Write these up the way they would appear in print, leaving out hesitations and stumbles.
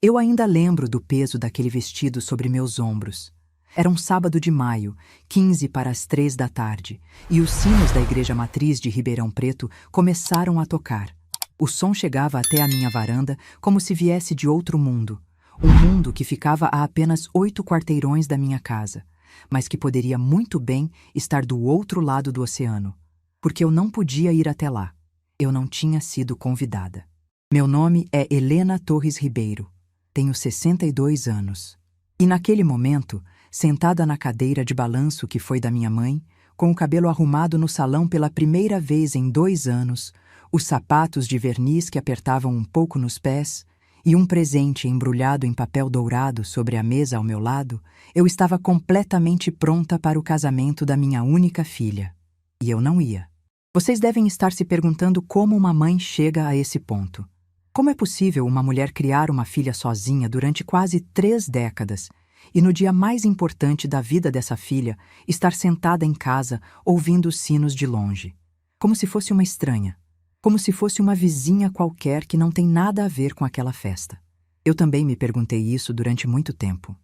Eu ainda lembro do peso daquele vestido sobre meus ombros. Era um sábado de maio, 15 para as 3 da tarde, e os sinos da Igreja Matriz de Ribeirão Preto começaram a tocar. O som chegava até a minha varanda como se viesse de outro mundo. Um mundo que ficava a apenas 8 quarteirões da minha casa, mas que poderia muito bem estar do outro lado do oceano, porque eu não podia ir até lá. Eu não tinha sido convidada. Meu nome é Helena Torres Ribeiro. Tenho 62 anos. E naquele momento, sentada na cadeira de balanço que foi da minha mãe, com o cabelo arrumado no salão pela primeira vez em 2 anos, os sapatos de verniz que apertavam um pouco nos pés e um presente embrulhado em papel dourado sobre a mesa ao meu lado, eu estava completamente pronta para o casamento da minha única filha. E eu não ia. Vocês devem estar se perguntando como uma mãe chega a esse ponto. Como é possível uma mulher criar uma filha sozinha durante quase 3 décadas e no dia mais importante da vida dessa filha estar sentada em casa ouvindo os sinos de longe? Como se fosse uma estranha. Como se fosse uma vizinha qualquer que não tem nada a ver com aquela festa. Eu também me perguntei isso durante muito tempo.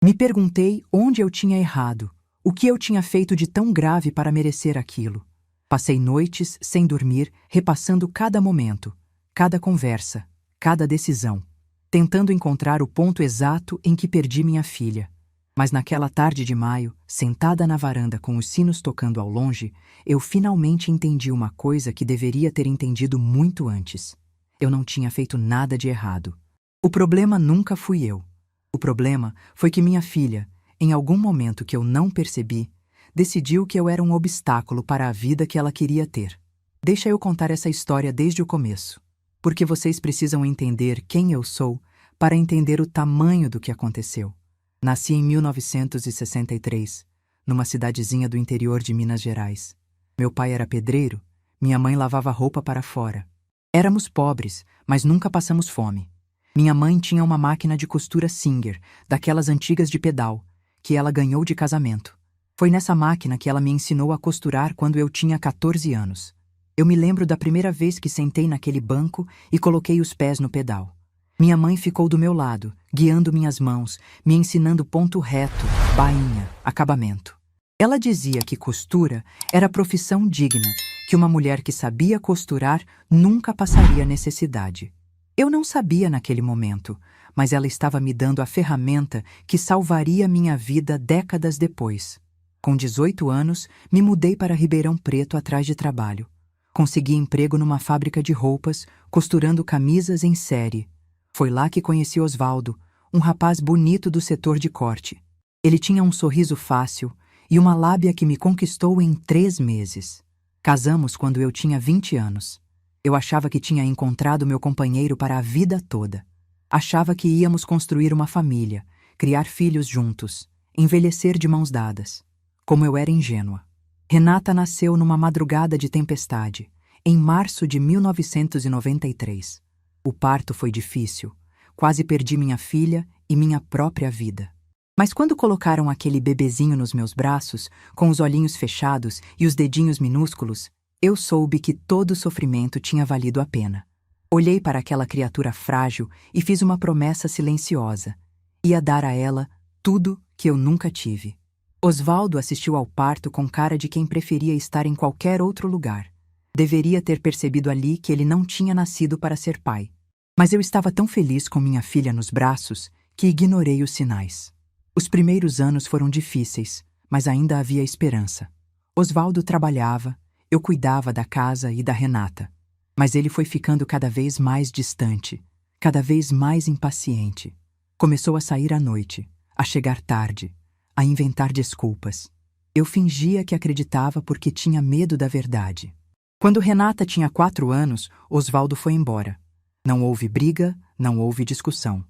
Me perguntei onde eu tinha errado, o que eu tinha feito de tão grave para merecer aquilo. Passei noites sem dormir, repassando cada momento, cada conversa, cada decisão, tentando encontrar o ponto exato em que perdi minha filha. Mas naquela tarde de maio, sentada na varanda com os sinos tocando ao longe, eu finalmente entendi uma coisa que deveria ter entendido muito antes. Eu não tinha feito nada de errado. O problema nunca fui eu. O problema foi que minha filha, em algum momento que eu não percebi, decidiu que eu era um obstáculo para a vida que ela queria ter. Deixa eu contar essa história desde o começo, porque vocês precisam entender quem eu sou para entender o tamanho do que aconteceu. Nasci em 1963, numa cidadezinha do interior de Minas Gerais. Meu pai era pedreiro, minha mãe lavava roupa para fora. Éramos pobres, mas nunca passamos fome. Minha mãe tinha uma máquina de costura Singer, daquelas antigas de pedal, que ela ganhou de casamento. Foi nessa máquina que ela me ensinou a costurar quando eu tinha 14 anos. Eu me lembro da primeira vez que sentei naquele banco e coloquei os pés no pedal. Minha mãe ficou do meu lado, guiando minhas mãos, me ensinando ponto reto, bainha, acabamento. Ela dizia que costura era profissão digna, que uma mulher que sabia costurar nunca passaria necessidade. Eu não sabia naquele momento, mas ela estava me dando a ferramenta que salvaria minha vida décadas depois. Com 18 anos, me mudei para Ribeirão Preto atrás de trabalho. Consegui emprego numa fábrica de roupas, costurando camisas em série. Foi lá que conheci Osvaldo, um rapaz bonito do setor de corte. Ele tinha um sorriso fácil e uma lábia que me conquistou em 3 meses. Casamos quando eu tinha 20 anos. Eu achava que tinha encontrado meu companheiro para a vida toda. Achava que íamos construir uma família, criar filhos juntos, envelhecer de mãos dadas. Como eu era ingênua. Renata nasceu numa madrugada de tempestade, em março de 1993. O parto foi difícil. Quase perdi minha filha e minha própria vida. Mas quando colocaram aquele bebezinho nos meus braços, com os olhinhos fechados e os dedinhos minúsculos, eu soube que todo o sofrimento tinha valido a pena. Olhei para aquela criatura frágil e fiz uma promessa silenciosa. Ia dar a ela tudo que eu nunca tive. Osvaldo assistiu ao parto com cara de quem preferia estar em qualquer outro lugar. Deveria ter percebido ali que ele não tinha nascido para ser pai. Mas eu estava tão feliz com minha filha nos braços que ignorei os sinais. Os primeiros anos foram difíceis, mas ainda havia esperança. Osvaldo trabalhava, eu cuidava da casa e da Renata. Mas ele foi ficando cada vez mais distante, cada vez mais impaciente. Começou a sair à noite, a chegar tarde, a inventar desculpas. Eu fingia que acreditava porque tinha medo da verdade. Quando Renata tinha 4 anos, Osvaldo foi embora. Não houve briga, não houve discussão.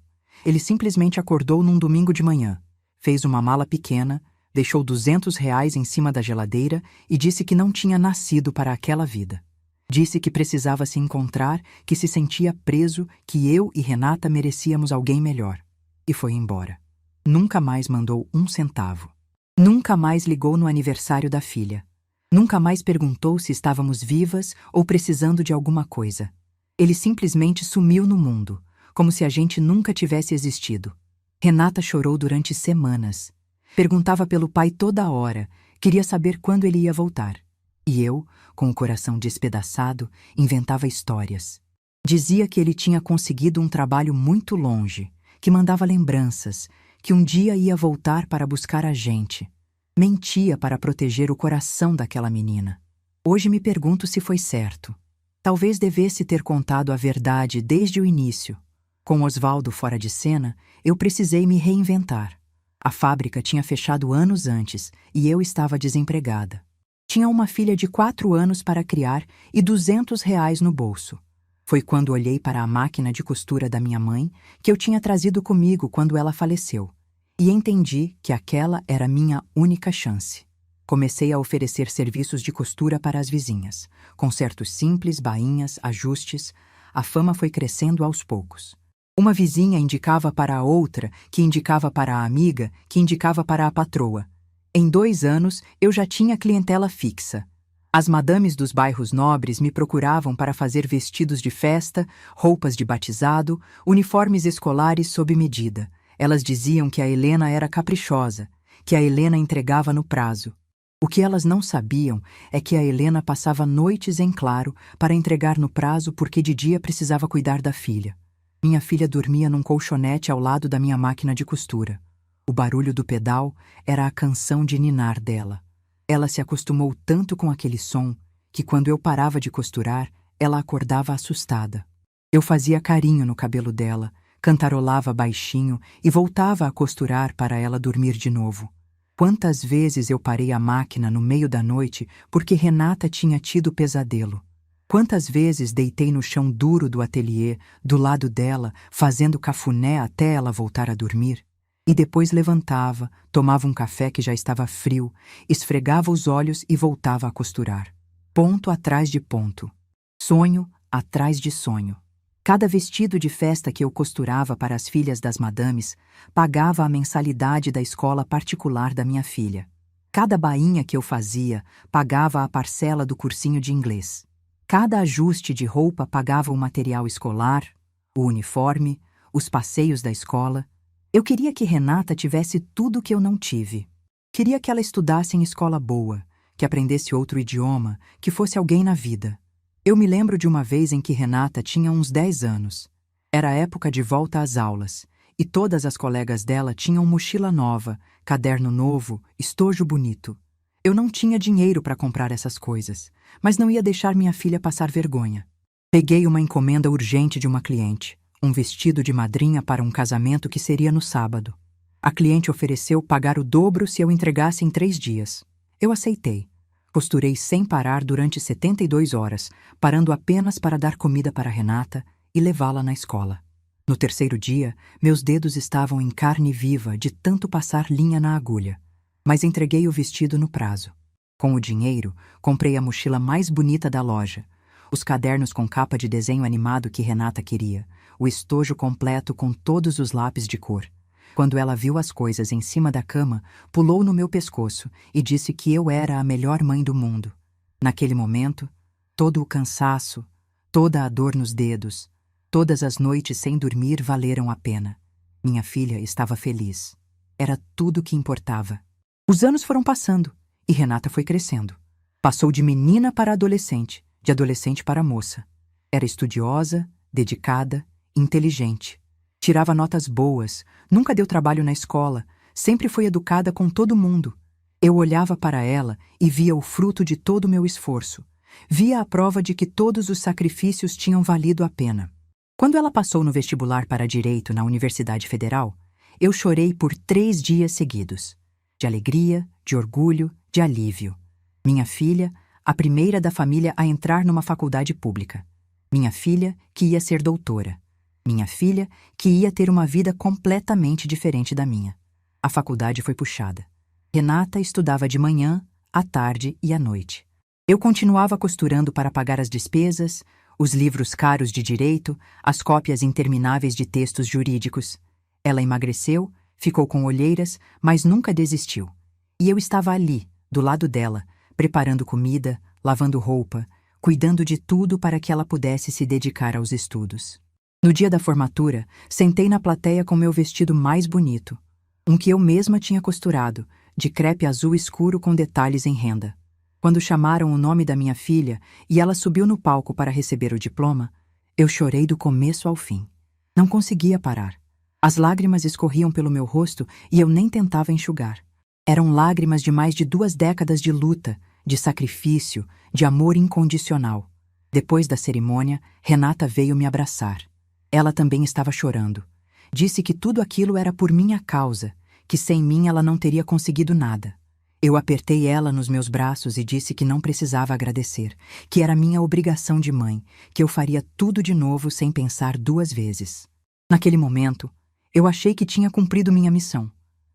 Ele simplesmente acordou num domingo de manhã, fez uma mala pequena, deixou R$ 200 em cima da geladeira e disse que não tinha nascido para aquela vida. Disse que precisava se encontrar, que se sentia preso, que eu e Renata merecíamos alguém melhor. E foi embora. Nunca mais mandou 1 centavo. Nunca mais ligou no aniversário da filha. Nunca mais perguntou se estávamos vivas ou precisando de alguma coisa. Ele simplesmente sumiu no mundo, como se a gente nunca tivesse existido. Renata chorou durante semanas. Perguntava pelo pai toda hora, queria saber quando ele ia voltar. E eu, com o coração despedaçado, inventava histórias. Dizia que ele tinha conseguido um trabalho muito longe, que mandava lembranças, que um dia ia voltar para buscar a gente. Mentia para proteger o coração daquela menina. Hoje me pergunto se foi certo. Talvez devesse ter contado a verdade desde o início. Com Osvaldo fora de cena, eu precisei me reinventar. A fábrica tinha fechado anos antes e eu estava desempregada. Tinha uma filha de 4 anos para criar e R$ 200 no bolso. Foi quando olhei para a máquina de costura da minha mãe, que eu tinha trazido comigo quando ela faleceu, e entendi que aquela era minha única chance. Comecei a oferecer serviços de costura para as vizinhas, consertos simples, bainhas, ajustes. A fama foi crescendo aos poucos. Uma vizinha indicava para a outra, que indicava para a amiga, que indicava para a patroa. Em 2 anos, eu já tinha clientela fixa. As madames dos bairros nobres me procuravam para fazer vestidos de festa, roupas de batizado, uniformes escolares sob medida. Elas diziam que a Helena era caprichosa, que a Helena entregava no prazo. O que elas não sabiam é que a Helena passava noites em claro para entregar no prazo porque de dia precisava cuidar da filha. Minha filha dormia num colchonete ao lado da minha máquina de costura. O barulho do pedal era a canção de ninar dela. Ela se acostumou tanto com aquele som que quando eu parava de costurar, ela acordava assustada. Eu fazia carinho no cabelo dela, cantarolava baixinho e voltava a costurar para ela dormir de novo. Quantas vezes eu parei a máquina no meio da noite porque Renata tinha tido pesadelo. Quantas vezes deitei no chão duro do ateliê, do lado dela, fazendo cafuné até ela voltar a dormir. E depois levantava, tomava um café que já estava frio, esfregava os olhos e voltava a costurar. Ponto atrás de ponto. Sonho atrás de sonho. Cada vestido de festa que eu costurava para as filhas das madames pagava a mensalidade da escola particular da minha filha. Cada bainha que eu fazia pagava a parcela do cursinho de inglês. Cada ajuste de roupa pagava o material escolar, o uniforme, os passeios da escola. Eu queria que Renata tivesse tudo que eu não tive. Queria que ela estudasse em escola boa, que aprendesse outro idioma, que fosse alguém na vida. Eu me lembro de uma vez em que Renata tinha uns 10 anos. Era a época de volta às aulas, e todas as colegas dela tinham mochila nova, caderno novo, estojo bonito. Eu não tinha dinheiro para comprar essas coisas, mas não ia deixar minha filha passar vergonha. Peguei uma encomenda urgente de uma cliente, um vestido de madrinha para um casamento que seria no sábado. A cliente ofereceu pagar o dobro se eu entregasse em 3 dias. Eu aceitei. Costurei sem parar durante 72 horas, parando apenas para dar comida para Renata e levá-la na escola. No 3º dia, meus dedos estavam em carne viva de tanto passar linha na agulha, mas entreguei o vestido no prazo. Com o dinheiro, comprei a mochila mais bonita da loja, os cadernos com capa de desenho animado que Renata queria, o estojo completo com todos os lápis de cor. Quando ela viu as coisas em cima da cama, pulou no meu pescoço e disse que eu era a melhor mãe do mundo. Naquele momento, todo o cansaço, toda a dor nos dedos, todas as noites sem dormir valeram a pena. Minha filha estava feliz. Era tudo o que importava. Os anos foram passando e Renata foi crescendo. Passou de menina para adolescente, de adolescente para moça. Era estudiosa, dedicada, inteligente. Tirava notas boas, nunca deu trabalho na escola, sempre foi educada com todo mundo. Eu olhava para ela e via o fruto de todo o meu esforço. Via a prova de que todos os sacrifícios tinham valido a pena. Quando ela passou no vestibular para Direito na Universidade Federal, eu chorei por 3 dias seguidos. De alegria, de orgulho, de alívio. Minha filha, a primeira da família a entrar numa faculdade pública. Minha filha, que ia ser doutora. Minha filha, que ia ter uma vida completamente diferente da minha. A faculdade foi puxada. Renata estudava de manhã, à tarde e à noite. Eu continuava costurando para pagar as despesas, os livros caros de direito, as cópias intermináveis de textos jurídicos. Ela emagreceu, ficou com olheiras, mas nunca desistiu. E eu estava ali, do lado dela, preparando comida, lavando roupa, cuidando de tudo para que ela pudesse se dedicar aos estudos. No dia da formatura, sentei na plateia com meu vestido mais bonito, um que eu mesma tinha costurado, de crepe azul escuro com detalhes em renda. Quando chamaram o nome da minha filha e ela subiu no palco para receber o diploma, eu chorei do começo ao fim. Não conseguia parar. As lágrimas escorriam pelo meu rosto e eu nem tentava enxugar. Eram lágrimas de mais de 2 décadas de luta, de sacrifício, de amor incondicional. Depois da cerimônia, Renata veio me abraçar. Ela também estava chorando. Disse que tudo aquilo era por minha causa, que sem mim ela não teria conseguido nada. Eu apertei ela nos meus braços e disse que não precisava agradecer, que era minha obrigação de mãe, que eu faria tudo de novo sem pensar 2 vezes. Naquele momento, eu achei que tinha cumprido minha missão.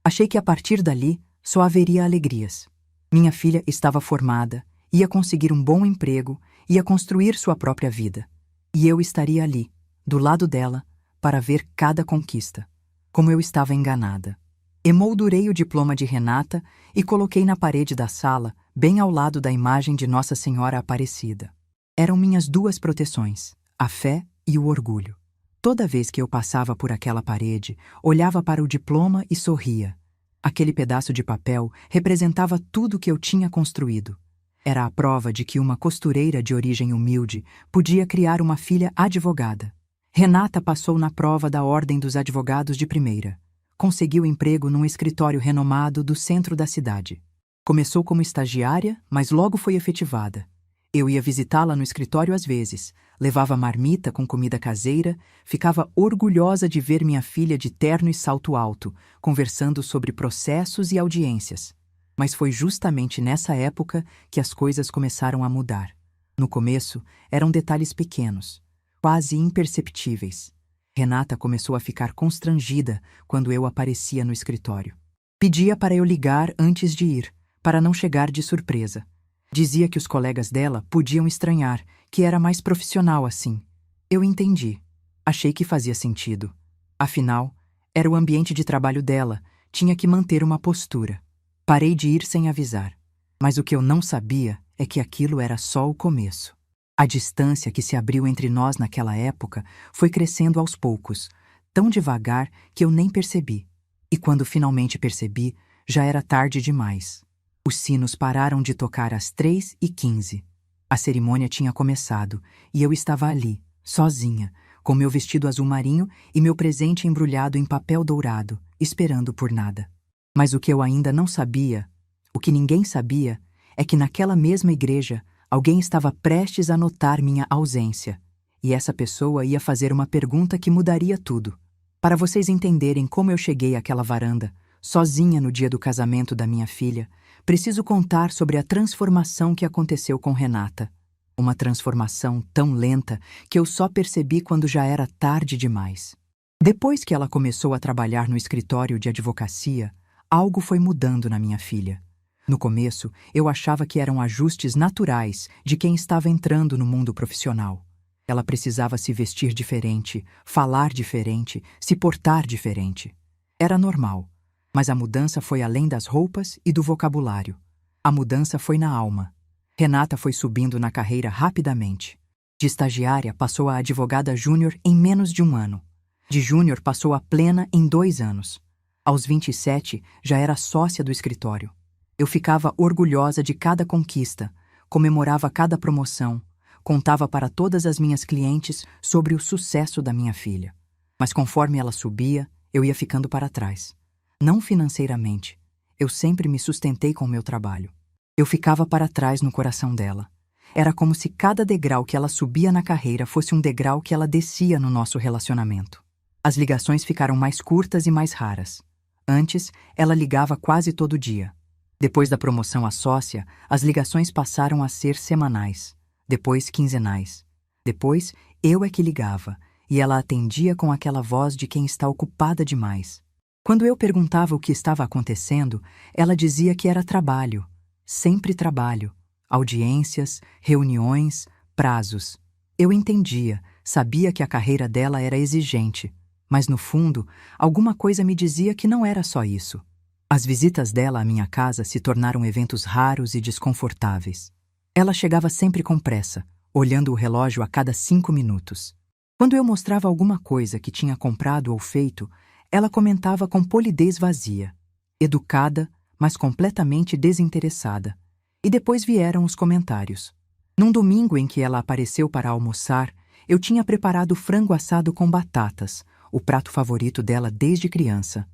Achei que a partir dali só haveria alegrias. Minha filha estava formada, ia conseguir um bom emprego, ia construir sua própria vida. E eu estaria ali, do lado dela, para ver cada conquista. Como eu estava enganada. Emoldurei o diploma de Renata e coloquei na parede da sala, bem ao lado da imagem de Nossa Senhora Aparecida. Eram minhas 2 proteções, a fé e o orgulho. Toda vez que eu passava por aquela parede, olhava para o diploma e sorria. Aquele pedaço de papel representava tudo que eu tinha construído. Era a prova de que uma costureira de origem humilde podia criar uma filha advogada. Renata passou na prova da Ordem dos Advogados de primeira. Conseguiu emprego num escritório renomado do centro da cidade. Começou como estagiária, mas logo foi efetivada. Eu ia visitá-la no escritório às vezes, levava marmita com comida caseira, ficava orgulhosa de ver minha filha de terno e salto alto, conversando sobre processos e audiências. Mas foi justamente nessa época que as coisas começaram a mudar. No começo, eram detalhes pequenos, quase imperceptíveis. Renata começou a ficar constrangida quando eu aparecia no escritório. Pedia para eu ligar antes de ir, para não chegar de surpresa. Dizia que os colegas dela podiam estranhar, que era mais profissional assim. Eu entendi. Achei que fazia sentido. Afinal, era o ambiente de trabalho dela, tinha que manter uma postura. Parei de ir sem avisar. Mas o que eu não sabia é que aquilo era só o começo. A distância que se abriu entre nós naquela época foi crescendo aos poucos, tão devagar que eu nem percebi. E quando finalmente percebi, já era tarde demais. Os sinos pararam de tocar às 3h15. A cerimônia tinha começado e eu estava ali, sozinha, com meu vestido azul marinho e meu presente embrulhado em papel dourado, esperando por nada. Mas o que eu ainda não sabia, o que ninguém sabia, é que naquela mesma igreja alguém estava prestes a notar minha ausência, e essa pessoa ia fazer uma pergunta que mudaria tudo. Para vocês entenderem como eu cheguei àquela varanda, sozinha no dia do casamento da minha filha, preciso contar sobre a transformação que aconteceu com Renata. Uma transformação tão lenta que eu só percebi quando já era tarde demais. Depois que ela começou a trabalhar no escritório de advocacia, algo foi mudando na minha filha. No começo, eu achava que eram ajustes naturais de quem estava entrando no mundo profissional. Ela precisava se vestir diferente, falar diferente, se portar diferente. Era normal, mas a mudança foi além das roupas e do vocabulário. A mudança foi na alma. Renata foi subindo na carreira rapidamente. De estagiária, passou a advogada júnior em menos de 1 ano. De júnior, passou a plena em 2 anos. Aos 27, já era sócia do escritório. Eu ficava orgulhosa de cada conquista, comemorava cada promoção, contava para todas as minhas clientes sobre o sucesso da minha filha. Mas conforme ela subia, eu ia ficando para trás. Não financeiramente. Eu sempre me sustentei com o meu trabalho. Eu ficava para trás no coração dela. Era como se cada degrau que ela subia na carreira fosse um degrau que ela descia no nosso relacionamento. As ligações ficaram mais curtas e mais raras. Antes, ela ligava quase todo dia. Depois da promoção a sócia, as ligações passaram a ser semanais, depois quinzenais. Depois, eu é que ligava, e ela atendia com aquela voz de quem está ocupada demais. Quando eu perguntava o que estava acontecendo, ela dizia que era trabalho, sempre trabalho, audiências, reuniões, prazos. Eu entendia, sabia que a carreira dela era exigente, mas no fundo, alguma coisa me dizia que não era só isso. As visitas dela à minha casa se tornaram eventos raros e desconfortáveis. Ela chegava sempre com pressa, olhando o relógio a cada 5 minutos. Quando eu mostrava alguma coisa que tinha comprado ou feito, ela comentava com polidez vazia, educada, mas completamente desinteressada. E depois vieram os comentários. Num domingo em que ela apareceu para almoçar, eu tinha preparado frango assado com batatas, o prato favorito dela desde criança.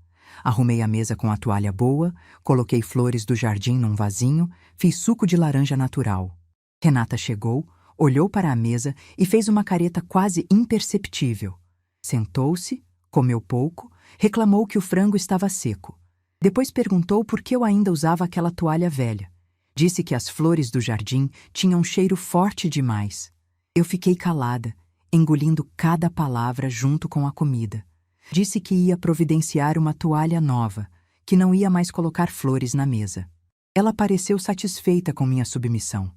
Arrumei a mesa com a toalha boa, coloquei flores do jardim num vasinho, fiz suco de laranja natural. Renata chegou, olhou para a mesa e fez uma careta quase imperceptível. Sentou-se, comeu pouco, reclamou que o frango estava seco. Depois perguntou por que eu ainda usava aquela toalha velha. Disse que as flores do jardim tinham um cheiro forte demais. Eu fiquei calada, engolindo cada palavra junto com a comida. Disse que ia providenciar uma toalha nova, que não ia mais colocar flores na mesa. Ela pareceu satisfeita com minha submissão.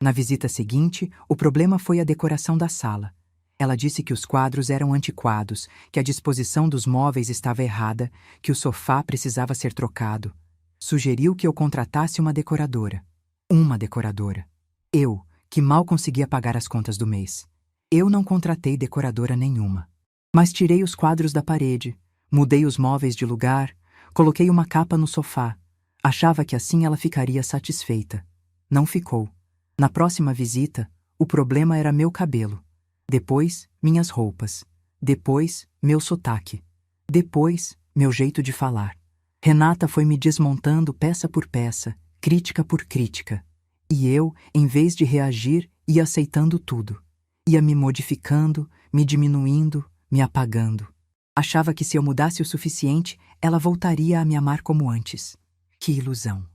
Na visita seguinte, o problema foi a decoração da sala. Ela disse que os quadros eram antiquados, que a disposição dos móveis estava errada, que o sofá precisava ser trocado. Sugeriu que eu contratasse uma decoradora. Uma decoradora. Eu, que mal conseguia pagar as contas do mês. Eu não contratei decoradora nenhuma. Mas tirei os quadros da parede, mudei os móveis de lugar, coloquei uma capa no sofá. Achava que assim ela ficaria satisfeita. Não ficou. Na próxima visita, o problema era meu cabelo. Depois, minhas roupas. Depois, meu sotaque. Depois, meu jeito de falar. Renata foi me desmontando peça por peça, crítica por crítica. E eu, em vez de reagir, ia aceitando tudo. Ia me modificando, me diminuindo, me apagando. Achava que se eu mudasse o suficiente, ela voltaria a me amar como antes. Que ilusão!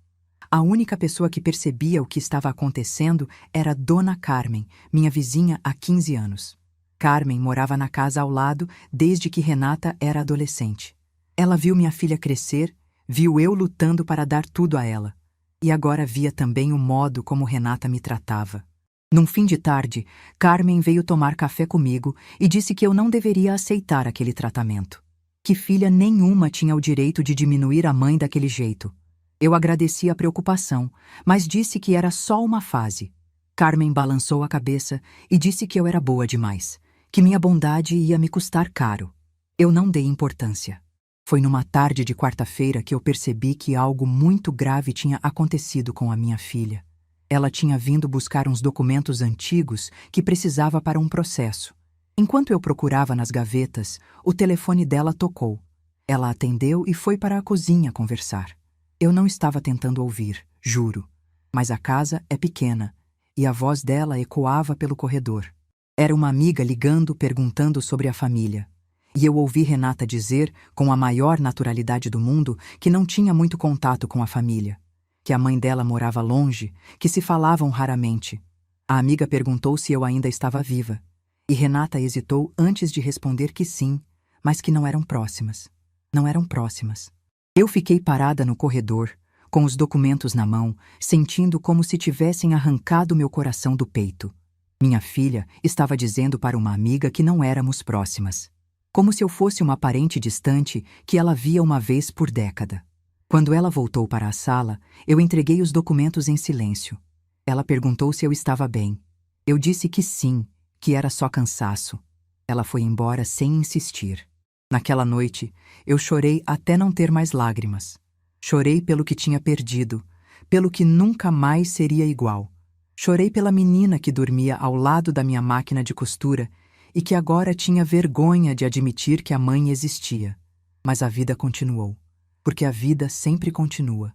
A única pessoa que percebia o que estava acontecendo era Dona Carmen, minha vizinha há 15 anos. Carmen morava na casa ao lado desde que Renata era adolescente. Ela viu minha filha crescer, viu eu lutando para dar tudo a ela. E agora via também o modo como Renata me tratava. Num fim de tarde, Carmen veio tomar café comigo e disse que eu não deveria aceitar aquele tratamento. Que filha nenhuma tinha o direito de diminuir a mãe daquele jeito. Eu agradeci a preocupação, mas disse que era só uma fase. Carmen balançou a cabeça e disse que eu era boa demais, que minha bondade ia me custar caro. Eu não dei importância. Foi numa tarde de quarta-feira que eu percebi que algo muito grave tinha acontecido com a minha filha. Ela tinha vindo buscar uns documentos antigos que precisava para um processo. Enquanto eu procurava nas gavetas, o telefone dela tocou. Ela atendeu e foi para a cozinha conversar. Eu não estava tentando ouvir, juro, mas a casa é pequena e a voz dela ecoava pelo corredor. Era uma amiga ligando perguntando sobre a família. E eu ouvi Renata dizer, com a maior naturalidade do mundo, que não tinha muito contato com a família, que a mãe dela morava longe, que se falavam raramente. A amiga perguntou se eu ainda estava viva, e Renata hesitou antes de responder que sim, mas que não eram próximas. Não eram próximas. Eu fiquei parada no corredor, com os documentos na mão, sentindo como se tivessem arrancado meu coração do peito. Minha filha estava dizendo para uma amiga que não éramos próximas. Como se eu fosse uma parente distante que ela via uma vez por década. Quando ela voltou para a sala, eu entreguei os documentos em silêncio. Ela perguntou se eu estava bem. Eu disse que sim, que era só cansaço. Ela foi embora sem insistir. Naquela noite, eu chorei até não ter mais lágrimas. Chorei pelo que tinha perdido, pelo que nunca mais seria igual. Chorei pela menina que dormia ao lado da minha máquina de costura e que agora tinha vergonha de admitir que a mãe existia. Mas a vida continuou, porque a vida sempre continua,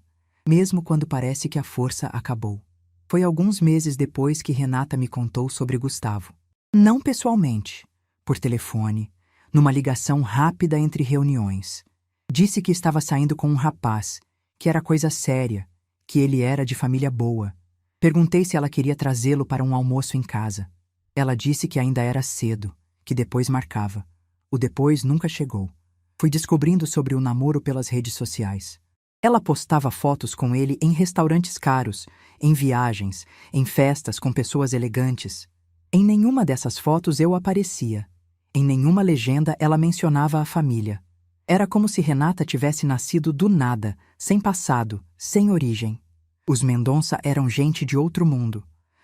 mesmo quando parece que a força acabou. Foi alguns meses depois que Renata me contou sobre Gustavo. Não pessoalmente, por telefone, numa ligação rápida entre reuniões. Disse que estava saindo com um rapaz, que era coisa séria, que ele era de família boa. Perguntei se ela queria trazê-lo para um almoço em casa. Ela disse que ainda era cedo, que depois marcava. O depois nunca chegou. Fui descobrindo sobre o namoro pelas redes sociais. Ela postava fotos com ele em restaurantes caros, em viagens, em festas com pessoas elegantes. Em nenhuma dessas fotos eu aparecia. Em nenhuma legenda ela mencionava a família. Era como se Renata tivesse nascido do nada, sem passado, sem origem. Os Mendonça eram gente de outro mundo.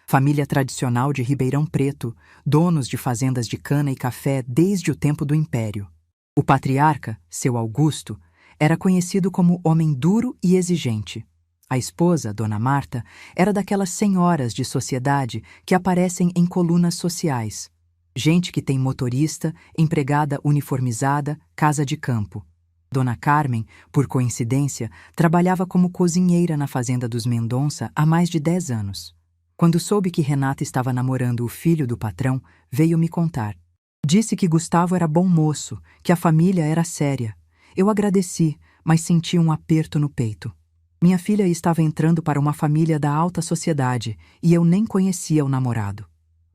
Família tradicional de Ribeirão Preto, donos de fazendas de cana e café desde o tempo do Império. O patriarca, seu Augusto, era conhecido como homem duro e exigente. A esposa, Dona Marta, era daquelas senhoras de sociedade que aparecem em colunas sociais. Gente que tem motorista, empregada uniformizada, casa de campo. Dona Carmen, por coincidência, trabalhava como cozinheira na fazenda dos Mendonça há mais de 10 anos. Quando soube que Renata estava namorando o filho do patrão, veio me contar. Disse que Gustavo era bom moço, que a família era séria. Eu agradeci, mas senti um aperto no peito. Minha filha estava entrando para uma família da alta sociedade e eu nem conhecia o namorado.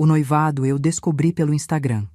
O noivado eu descobri pelo Instagram.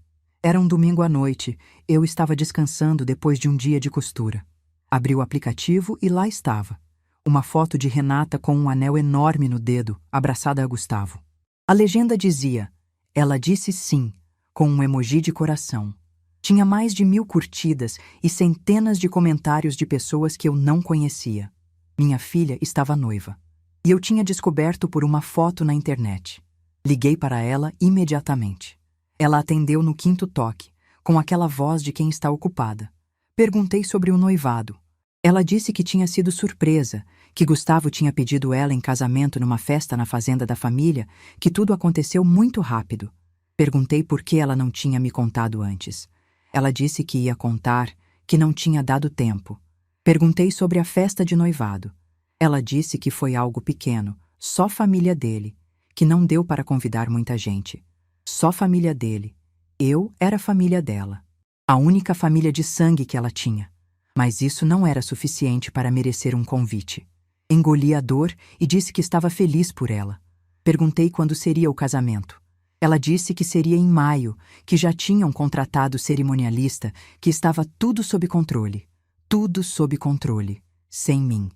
Era um domingo à noite, eu estava descansando depois de um dia de costura. Abri o aplicativo e lá estava. Uma foto de Renata com um anel enorme no dedo, abraçada a Gustavo. A legenda dizia, ela disse sim, com um emoji de coração. Tinha mais de 1000 curtidas e centenas de comentários de pessoas que eu não conhecia. Minha filha estava noiva. E eu tinha descoberto por uma foto na internet. Liguei para ela imediatamente. Ela atendeu no 5º toque, com aquela voz de quem está ocupada. Perguntei sobre o noivado. Ela disse que tinha sido surpresa, que Gustavo tinha pedido ela em casamento numa festa na fazenda da família, que tudo aconteceu muito rápido. Perguntei por que ela não tinha me contado antes. Ela disse que ia contar, que não tinha dado tempo. Perguntei sobre a festa de noivado. Ela disse que foi algo pequeno, só família dele, que não deu para convidar muita gente. Só família dele. Eu era família dela. A única família de sangue que ela tinha. Mas isso não era suficiente para merecer um convite. Engoli a dor e disse que estava feliz por ela. Perguntei quando seria o casamento. Ela disse que seria em maio, que já tinham contratado cerimonialista, que estava tudo sob controle. Tudo sob controle, sem mim.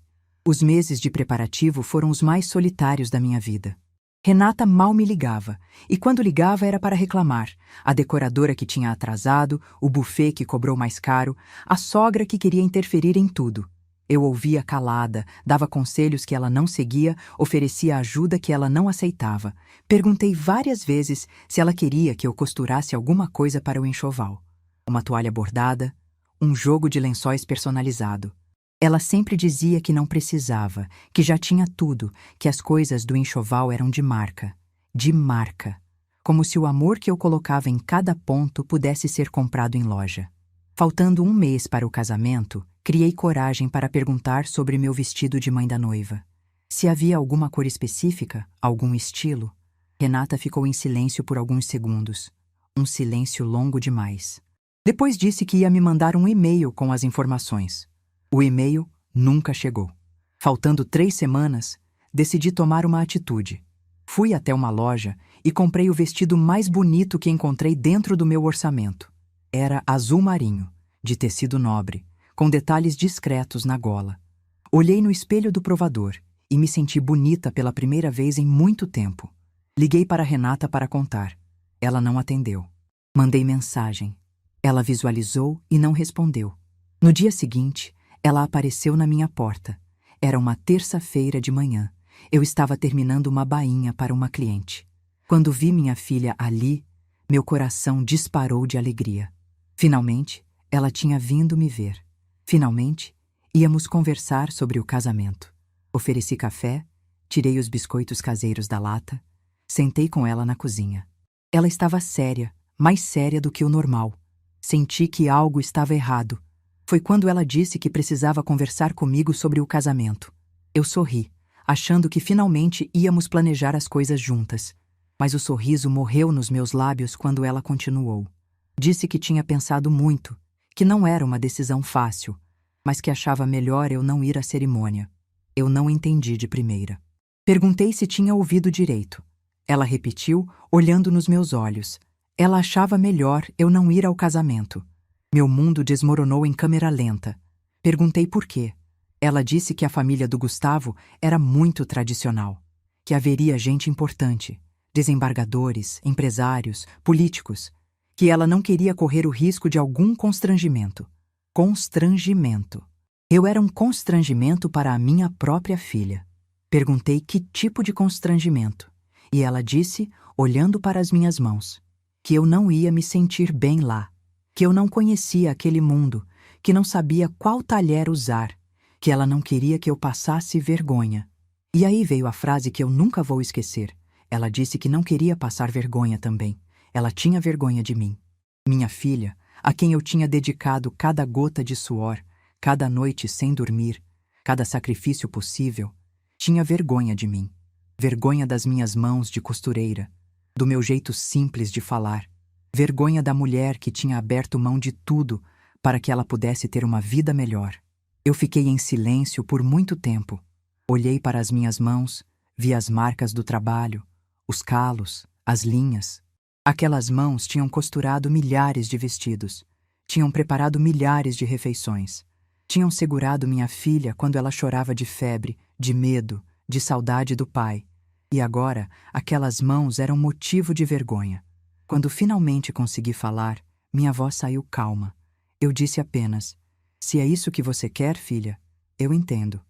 Os meses de preparativo foram os mais solitários da minha vida. Renata mal me ligava, e quando ligava era para reclamar. A decoradora que tinha atrasado, o buffet que cobrou mais caro, a sogra que queria interferir em tudo. Eu ouvia calada, dava conselhos que ela não seguia, oferecia ajuda que ela não aceitava. Perguntei várias vezes se ela queria que eu costurasse alguma coisa para o enxoval. Uma toalha bordada, um jogo de lençóis personalizado. Ela sempre dizia que não precisava, que já tinha tudo, que as coisas do enxoval eram de marca. De marca. Como se o amor que eu colocava em cada ponto pudesse ser comprado em loja. Faltando um mês para o casamento, criei coragem para perguntar sobre meu vestido de mãe da noiva. Se havia alguma cor específica, algum estilo. Renata ficou em silêncio por alguns segundos. Um silêncio longo demais. Depois disse que ia me mandar um e-mail com as informações. O e-mail nunca chegou. Faltando 3 semanas, decidi tomar uma atitude. Fui até uma loja e comprei o vestido mais bonito que encontrei dentro do meu orçamento. Era azul marinho, de tecido nobre, com detalhes discretos na gola. Olhei no espelho do provador e me senti bonita pela primeira vez em muito tempo. Liguei para Renata para contar. Ela não atendeu. Mandei mensagem. Ela visualizou e não respondeu. No dia seguinte, ela apareceu na minha porta. Era uma terça-feira de manhã. Eu estava terminando uma bainha para uma cliente. Quando vi minha filha ali, meu coração disparou de alegria. Finalmente, ela tinha vindo me ver. Finalmente, íamos conversar sobre o casamento. Ofereci café, tirei os biscoitos caseiros da lata, sentei com ela na cozinha. Ela estava séria, mais séria do que o normal. Senti que algo estava errado. Foi quando ela disse que precisava conversar comigo sobre o casamento. Eu sorri, achando que finalmente íamos planejar as coisas juntas. Mas o sorriso morreu nos meus lábios quando ela continuou. Disse que tinha pensado muito, que não era uma decisão fácil, mas que achava melhor eu não ir à cerimônia. Eu não entendi de primeira. Perguntei se tinha ouvido direito. Ela repetiu, olhando nos meus olhos. Ela achava melhor eu não ir ao casamento. Meu mundo desmoronou em câmera lenta. Perguntei por quê. Ela disse que a família do Gustavo era muito tradicional, que haveria gente importante, desembargadores, empresários, políticos, que ela não queria correr o risco de algum constrangimento. Constrangimento. Eu era um constrangimento para a minha própria filha. Perguntei que tipo de constrangimento, E ela disse, olhando para as minhas mãos, que eu não ia me sentir bem lá, que eu não conhecia aquele mundo, que não sabia qual talher usar, que ela não queria que eu passasse vergonha. E aí veio a frase que eu nunca vou esquecer. Ela disse que não queria passar vergonha também. Ela tinha vergonha de mim. Minha filha, a quem eu tinha dedicado cada gota de suor, cada noite sem dormir, cada sacrifício possível, tinha vergonha de mim. Vergonha das minhas mãos de costureira, do meu jeito simples de falar, vergonha da mulher que tinha aberto mão de tudo para que ela pudesse ter uma vida melhor. Eu fiquei em silêncio por muito tempo. Olhei para as minhas mãos, vi as marcas do trabalho, os calos, as linhas. Aquelas mãos tinham costurado milhares de vestidos, tinham preparado milhares de refeições, tinham segurado minha filha quando ela chorava de febre, de medo, de saudade do pai. E agora, aquelas mãos eram motivo de vergonha. Quando finalmente consegui falar, minha voz saiu calma. Eu disse apenas: "Se é isso que você quer, filha, eu entendo."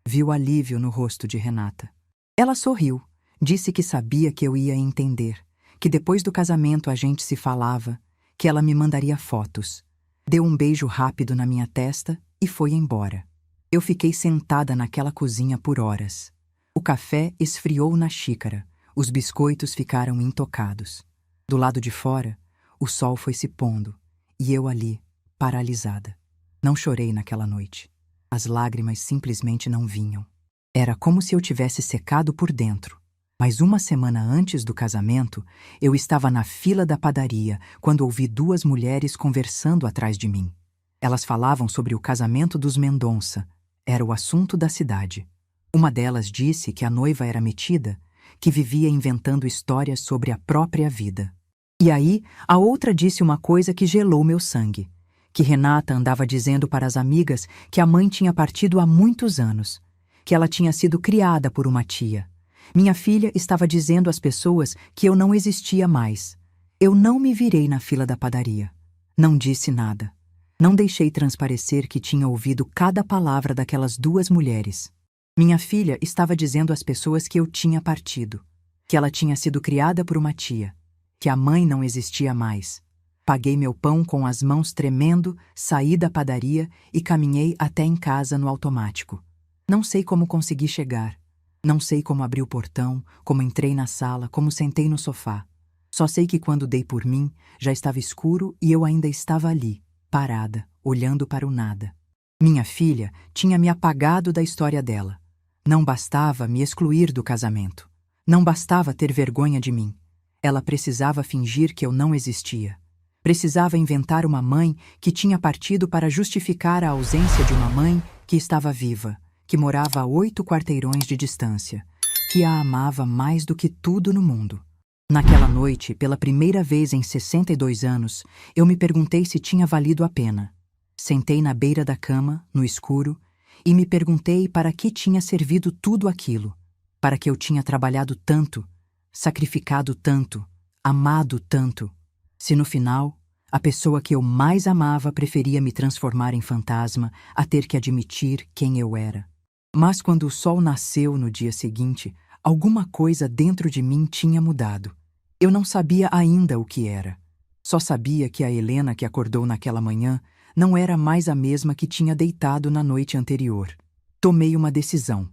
Vi o alívio no rosto de Renata. Ela sorriu, disse que sabia que eu ia entender, que depois do casamento a gente se falava, que ela me mandaria fotos. Deu um beijo rápido na minha testa e foi embora. Eu fiquei sentada naquela cozinha por horas. O café esfriou na xícara, os biscoitos ficaram intocados. Do lado de fora, o sol foi se pondo, e eu ali, paralisada. Não chorei naquela noite. As lágrimas simplesmente não vinham. Era como se eu tivesse secado por dentro. Mas uma semana antes do casamento, eu estava na fila da padaria quando ouvi duas mulheres conversando atrás de mim. Elas falavam sobre o casamento dos Mendonça. Era o assunto da cidade. Uma delas disse que a noiva era metida, que vivia inventando histórias sobre a própria vida. E aí, a outra disse uma coisa que gelou meu sangue, que Renata andava dizendo para as amigas que a mãe tinha partido há muitos anos, que ela tinha sido criada por uma tia. Minha filha estava dizendo às pessoas que eu não existia mais. Eu não me virei na fila da padaria. Não disse nada. Não deixei transparecer que tinha ouvido cada palavra daquelas duas mulheres. Minha filha estava dizendo às pessoas que eu tinha partido, que ela tinha sido criada por uma tia, que a mãe não existia mais. Paguei meu pão com as mãos tremendo, saí da padaria e caminhei até em casa no automático. Não sei como consegui chegar. Não sei como abri o portão, como entrei na sala, como sentei no sofá. Só sei que quando dei por mim, já estava escuro e eu ainda estava ali, parada, olhando para o nada. Minha filha tinha me apagado da história dela. Não bastava me excluir do casamento. Não bastava ter vergonha de mim. Ela precisava fingir que eu não existia. Precisava inventar uma mãe que tinha partido para justificar a ausência de uma mãe que estava viva, que morava a 8 quarteirões de distância, que a amava mais do que tudo no mundo. Naquela noite, pela primeira vez em 62 anos, eu me perguntei se tinha valido a pena. Sentei na beira da cama, no escuro, e me perguntei para que tinha servido tudo aquilo, para que eu tinha trabalhado tanto, sacrificado tanto, amado tanto, se no final, a pessoa que eu mais amava preferia me transformar em fantasma a ter que admitir quem eu era. Mas quando o sol nasceu no dia seguinte, alguma coisa dentro de mim tinha mudado. Eu não sabia ainda o que era. Só sabia que a Helena que acordou naquela manhã não era mais a mesma que tinha deitado na noite anterior. Tomei uma decisão.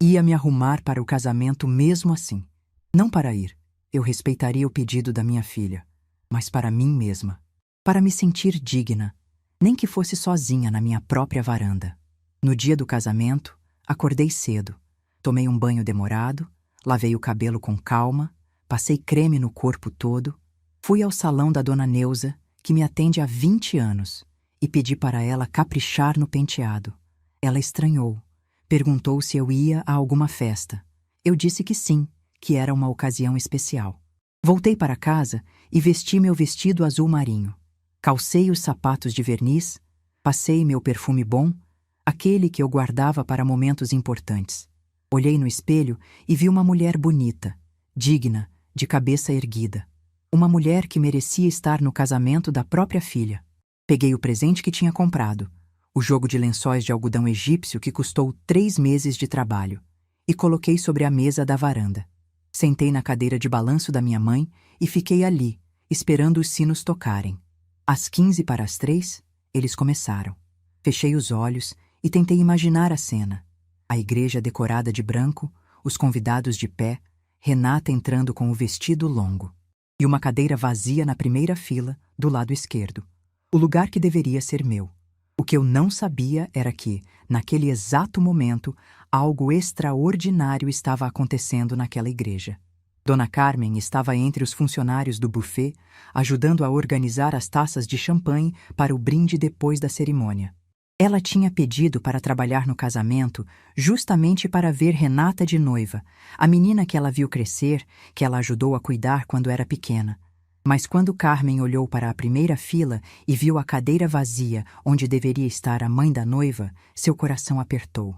Ia me arrumar para o casamento mesmo assim. Não para ir. Eu respeitaria o pedido da minha filha. Mas para mim mesma. Para me sentir digna. Nem que fosse sozinha na minha própria varanda. No dia do casamento, acordei cedo. Tomei um banho demorado, lavei o cabelo com calma, passei creme no corpo todo, fui ao salão da dona Neuza, que me atende há 20 anos, e pedi para ela caprichar no penteado. Ela estranhou. Perguntou se eu ia a alguma festa. Eu disse que sim, que era uma ocasião especial. Voltei para casa e vesti meu vestido azul marinho. Calcei os sapatos de verniz, passei meu perfume bom, aquele que eu guardava para momentos importantes. Olhei no espelho e vi uma mulher bonita, digna, de cabeça erguida. Uma mulher que merecia estar no casamento da própria filha. Peguei o presente que tinha comprado, o jogo de lençóis de algodão egípcio que custou 3 meses de trabalho, e coloquei sobre a mesa da varanda. Sentei na cadeira de balanço da minha mãe e fiquei ali, esperando os sinos tocarem. Às 15 para as 3, eles começaram. Fechei os olhos e tentei imaginar a cena. A igreja decorada de branco, os convidados de pé, Renata entrando com o vestido longo. E uma cadeira vazia na primeira fila, do lado esquerdo. O lugar que deveria ser meu. O que eu não sabia era que, naquele exato momento, algo extraordinário estava acontecendo naquela igreja. Dona Carmen estava entre os funcionários do buffet, ajudando a organizar as taças de champanhe para o brinde depois da cerimônia. Ela tinha pedido para trabalhar no casamento justamente para ver Renata de noiva, a menina que ela viu crescer, que ela ajudou a cuidar quando era pequena. Mas quando Carmen olhou para a primeira fila e viu a cadeira vazia onde deveria estar a mãe da noiva, seu coração apertou.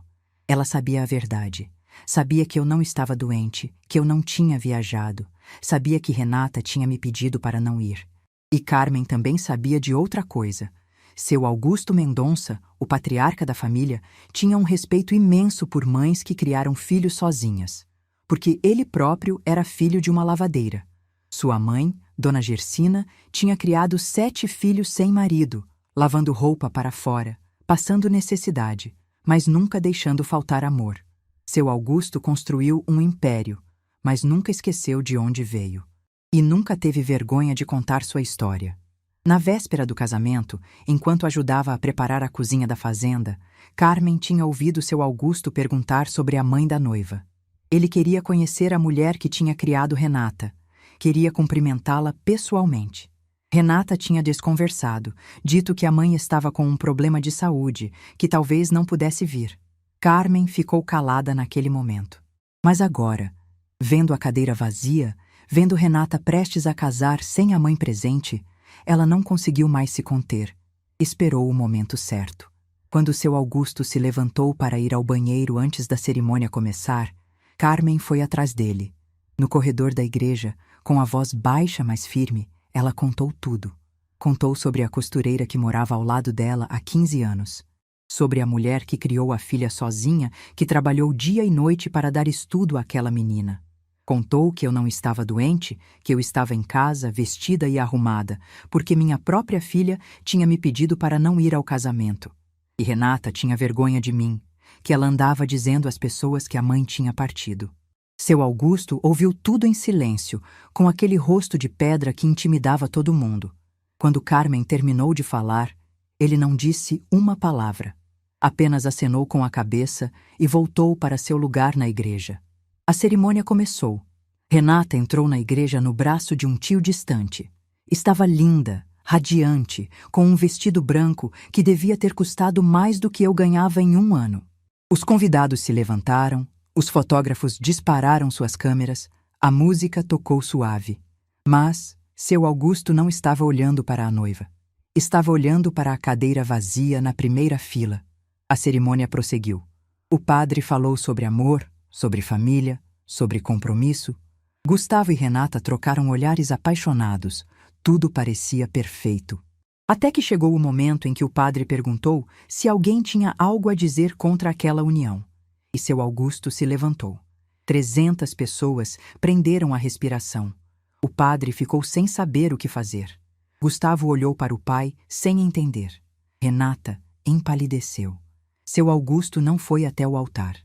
Ela sabia a verdade. Sabia que eu não estava doente, que eu não tinha viajado. Sabia que Renata tinha me pedido para não ir. E Carmen também sabia de outra coisa. Seu Augusto Mendonça, o patriarca da família, tinha um respeito imenso por mães que criaram filhos sozinhas. Porque ele próprio era filho de uma lavadeira. Sua mãe, Dona Gersina, tinha criado 7 filhos sem marido, lavando roupa para fora, passando necessidade, mas nunca deixando faltar amor. Seu Augusto construiu um império, mas nunca esqueceu de onde veio. E nunca teve vergonha de contar sua história. Na véspera do casamento, enquanto ajudava a preparar a cozinha da fazenda, Carmen tinha ouvido seu Augusto perguntar sobre a mãe da noiva. Ele queria conhecer a mulher que tinha criado Renata. Queria cumprimentá-la pessoalmente. Renata tinha desconversado, dito que a mãe estava com um problema de saúde, que talvez não pudesse vir. Carmen ficou calada naquele momento. Mas agora, vendo a cadeira vazia, vendo Renata prestes a casar sem a mãe presente, ela não conseguiu mais se conter. Esperou o momento certo. Quando seu Augusto se levantou para ir ao banheiro antes da cerimônia começar, Carmen foi atrás dele. No corredor da igreja, com a voz baixa mas firme, ela contou tudo. Contou sobre a costureira que morava ao lado dela há 15 anos. Sobre a mulher que criou a filha sozinha, que trabalhou dia e noite para dar estudo àquela menina. Contou que eu não estava doente, que eu estava em casa, vestida e arrumada, porque minha própria filha tinha me pedido para não ir ao casamento. E Renata tinha vergonha de mim, que ela andava dizendo às pessoas que a mãe tinha partido. Seu Augusto ouviu tudo em silêncio, com aquele rosto de pedra que intimidava todo mundo. Quando Carmen terminou de falar, ele não disse uma palavra. Apenas acenou com a cabeça e voltou para seu lugar na igreja. A cerimônia começou. Renata entrou na igreja no braço de um tio distante. Estava linda, radiante, com um vestido branco que devia ter custado mais do que eu ganhava em 1 ano. Os convidados se levantaram, os fotógrafos dispararam suas câmeras, a música tocou suave. Mas seu Augusto não estava olhando para a noiva. Estava olhando para a cadeira vazia na primeira fila. A cerimônia prosseguiu. O padre falou sobre amor, sobre família, sobre compromisso. Gustavo e Renata trocaram olhares apaixonados. Tudo parecia perfeito. Até que chegou o momento em que o padre perguntou se alguém tinha algo a dizer contra aquela união. E seu Augusto se levantou. 300 pessoas prenderam a respiração. O padre ficou sem saber o que fazer. Gustavo olhou para o pai sem entender. Renata empalideceu. Seu Augusto não foi até o altar.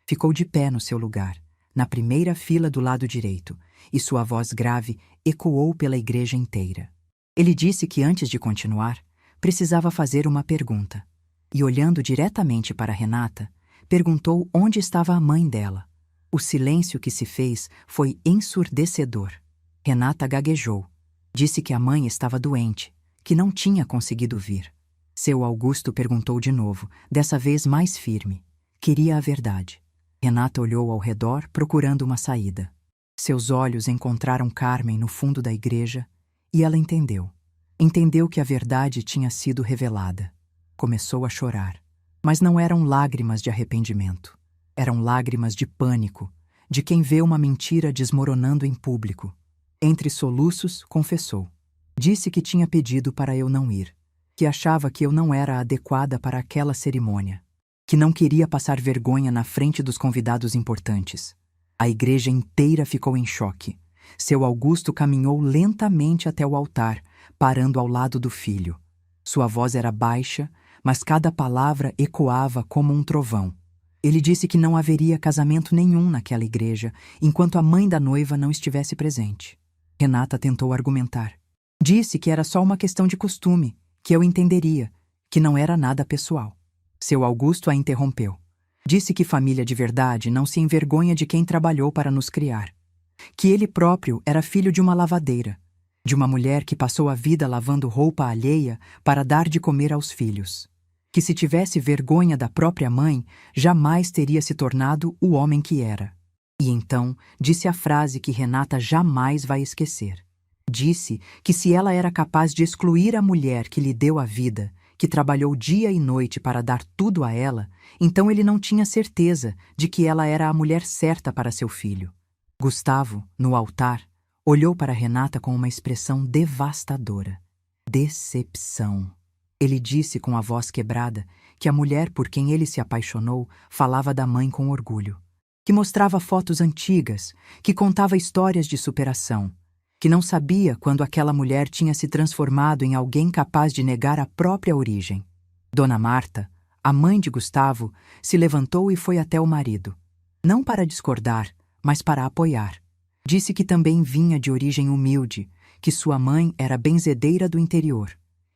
Ficou de pé no seu lugar, na primeira fila do lado direito, e sua voz grave ecoou pela igreja inteira. Ele disse que antes de continuar, precisava fazer uma pergunta. E olhando diretamente para Renata, perguntou onde estava a mãe dela. O silêncio que se fez foi ensurdecedor. Renata gaguejou. Disse que a mãe estava doente, que não tinha conseguido vir. Seu Augusto perguntou de novo, dessa vez mais firme. Queria a verdade. Renata olhou ao redor, procurando uma saída. Seus olhos encontraram Carmen no fundo da igreja e ela entendeu. Entendeu que a verdade tinha sido revelada. Começou a chorar. Mas não eram lágrimas de arrependimento. Eram lágrimas de pânico, de quem vê uma mentira desmoronando em público. Entre soluços, confessou. Disse que tinha pedido para eu não ir, que achava que eu não era adequada para aquela cerimônia, que não queria passar vergonha na frente dos convidados importantes. A igreja inteira ficou em choque. Seu Augusto caminhou lentamente até o altar, parando ao lado do filho. Sua voz era baixa, mas cada palavra ecoava como um trovão. Ele disse que não haveria casamento nenhum naquela igreja, enquanto a mãe da noiva não estivesse presente. Renata tentou argumentar. Disse que era só uma questão de costume, que eu entenderia, que não era nada pessoal. Seu Augusto a interrompeu. Disse que família de verdade não se envergonha de quem trabalhou para nos criar. Que ele próprio era filho de uma lavadeira, de uma mulher que passou a vida lavando roupa alheia para dar de comer aos filhos. Que se tivesse vergonha da própria mãe, jamais teria se tornado o homem que era. E então disse a frase que Renata jamais vai esquecer. Disse que se ela era capaz de excluir a mulher que lhe deu a vida, que trabalhou dia e noite para dar tudo a ela, então ele não tinha certeza de que ela era a mulher certa para seu filho. Gustavo, no altar, olhou para Renata com uma expressão devastadora. Decepção. Ele disse com a voz quebrada que a mulher por quem ele se apaixonou falava da mãe com orgulho, que mostrava fotos antigas, que contava histórias de superação, que não sabia quando aquela mulher tinha se transformado em alguém capaz de negar a própria origem. Dona Marta, a mãe de Gustavo, se levantou e foi até o marido. Não para discordar, mas para apoiar. Disse que também vinha de origem humilde, que sua mãe era benzedeira do interior,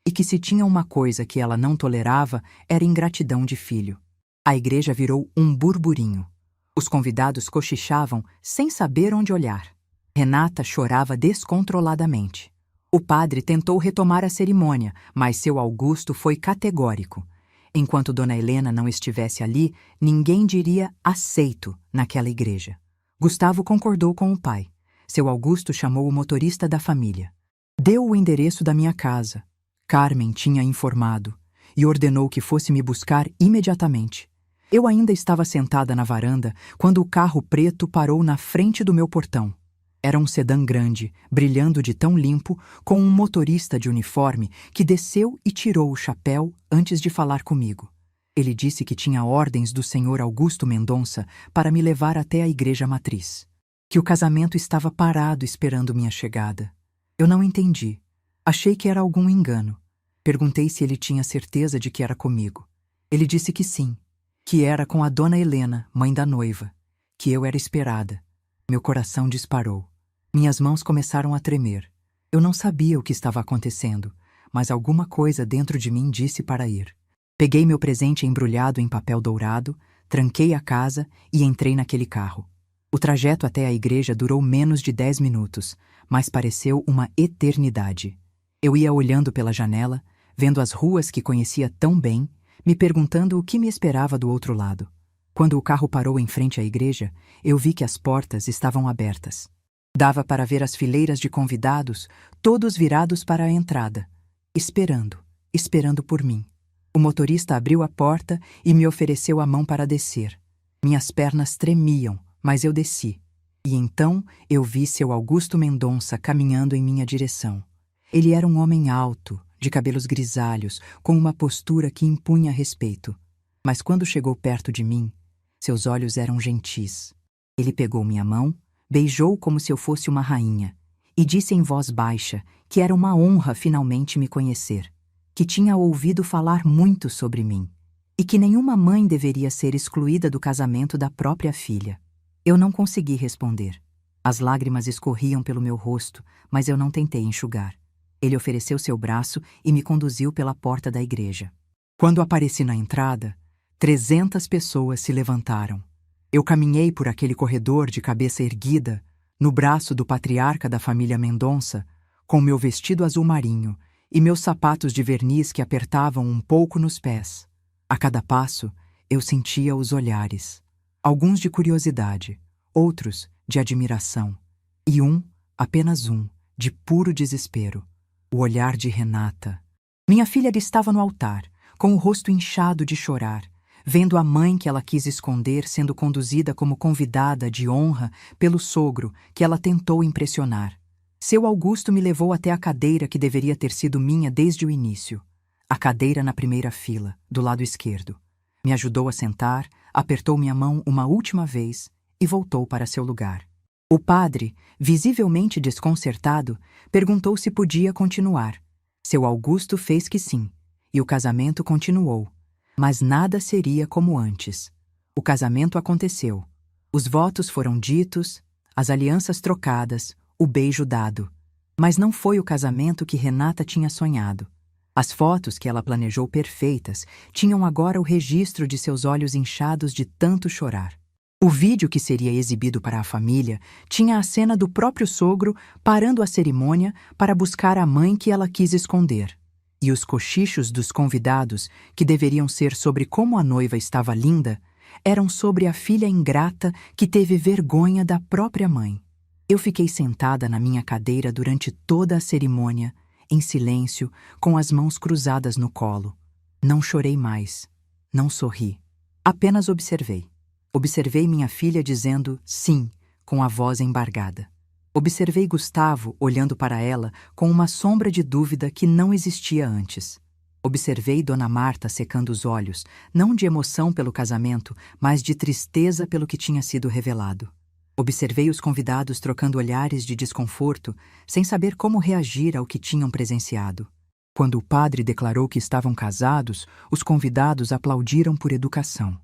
e que se tinha uma coisa que ela não tolerava era ingratidão de filho. A igreja virou um burburinho. Os convidados cochichavam sem saber onde olhar. Renata chorava descontroladamente. O padre tentou retomar a cerimônia, mas seu Augusto foi categórico. Enquanto Dona Helena não estivesse ali, ninguém diria aceito naquela igreja. Gustavo concordou com o pai. Seu Augusto chamou o motorista da família. Deu o endereço da minha casa. Carmen tinha informado e ordenou que fosse me buscar imediatamente. Eu ainda estava sentada na varanda quando o carro preto parou na frente do meu portão. Era um sedã grande, brilhando de tão limpo, com um motorista de uniforme que desceu e tirou o chapéu antes de falar comigo. Ele disse que tinha ordens do senhor Augusto Mendonça para me levar até a igreja matriz. Que o casamento estava parado esperando minha chegada. Eu não entendi. Achei que era algum engano. Perguntei se ele tinha certeza de que era comigo. Ele disse que sim, que era com a Dona Helena, mãe da noiva, que eu era esperada. Meu coração disparou. Minhas mãos começaram a tremer. Eu não sabia o que estava acontecendo, mas alguma coisa dentro de mim disse para ir. Peguei meu presente embrulhado em papel dourado, tranquei a casa e entrei naquele carro. O trajeto até a igreja durou menos de 10 minutos, mas pareceu uma eternidade. Eu ia olhando pela janela, vendo as ruas que conhecia tão bem, me perguntando o que me esperava do outro lado. Quando o carro parou em frente à igreja, eu vi que as portas estavam abertas. Dava para ver as fileiras de convidados, todos virados para a entrada, esperando por mim. O motorista abriu a porta e me ofereceu a mão para descer. Minhas pernas tremiam, mas eu desci. E então eu vi seu Augusto Mendonça caminhando em minha direção. Ele era um homem alto, de cabelos grisalhos, com uma postura que impunha respeito. Mas quando chegou perto de mim, seus olhos eram gentis. Ele pegou minha mão, beijou como se eu fosse uma rainha, e disse em voz baixa que era uma honra finalmente me conhecer, que tinha ouvido falar muito sobre mim, e que nenhuma mãe deveria ser excluída do casamento da própria filha. Eu não consegui responder. As lágrimas escorriam pelo meu rosto, mas eu não tentei enxugar. Ele ofereceu seu braço e me conduziu pela porta da igreja. Quando apareci na entrada, 300 pessoas se levantaram. Eu caminhei por aquele corredor de cabeça erguida, no braço do patriarca da família Mendonça, com meu vestido azul marinho e meus sapatos de verniz que apertavam um pouco nos pés. A cada passo, eu sentia os olhares. Alguns de curiosidade, outros de admiração. E apenas um, de puro desespero. O olhar de Renata. Minha filha estava no altar, com o rosto inchado de chorar, vendo a mãe que ela quis esconder sendo conduzida como convidada de honra pelo sogro que ela tentou impressionar. Seu Augusto me levou até a cadeira que deveria ter sido minha desde o início. A cadeira na primeira fila, do lado esquerdo. Me ajudou a sentar, apertou minha mão uma última vez e voltou para seu lugar. O padre, visivelmente desconcertado, perguntou se podia continuar. Seu Augusto fez que sim, e o casamento continuou. Mas nada seria como antes. O casamento aconteceu. Os votos foram ditos, as alianças trocadas, o beijo dado. Mas não foi o casamento que Renata tinha sonhado. As fotos que ela planejou perfeitas tinham agora o registro de seus olhos inchados de tanto chorar. O vídeo que seria exibido para a família tinha a cena do próprio sogro parando a cerimônia para buscar a mãe que ela quis esconder. E os cochichos dos convidados, que deveriam ser sobre como a noiva estava linda, eram sobre a filha ingrata que teve vergonha da própria mãe. Eu fiquei sentada na minha cadeira durante toda a cerimônia, em silêncio, com as mãos cruzadas no colo. Não chorei mais, não sorri, apenas observei. Observei minha filha dizendo sim, com a voz embargada. Observei Gustavo olhando para ela com uma sombra de dúvida que não existia antes. Observei Dona Marta secando os olhos, não de emoção pelo casamento, mas de tristeza pelo que tinha sido revelado. Observei os convidados trocando olhares de desconforto, sem saber como reagir ao que tinham presenciado. Quando o padre declarou que estavam casados, os convidados aplaudiram por educação.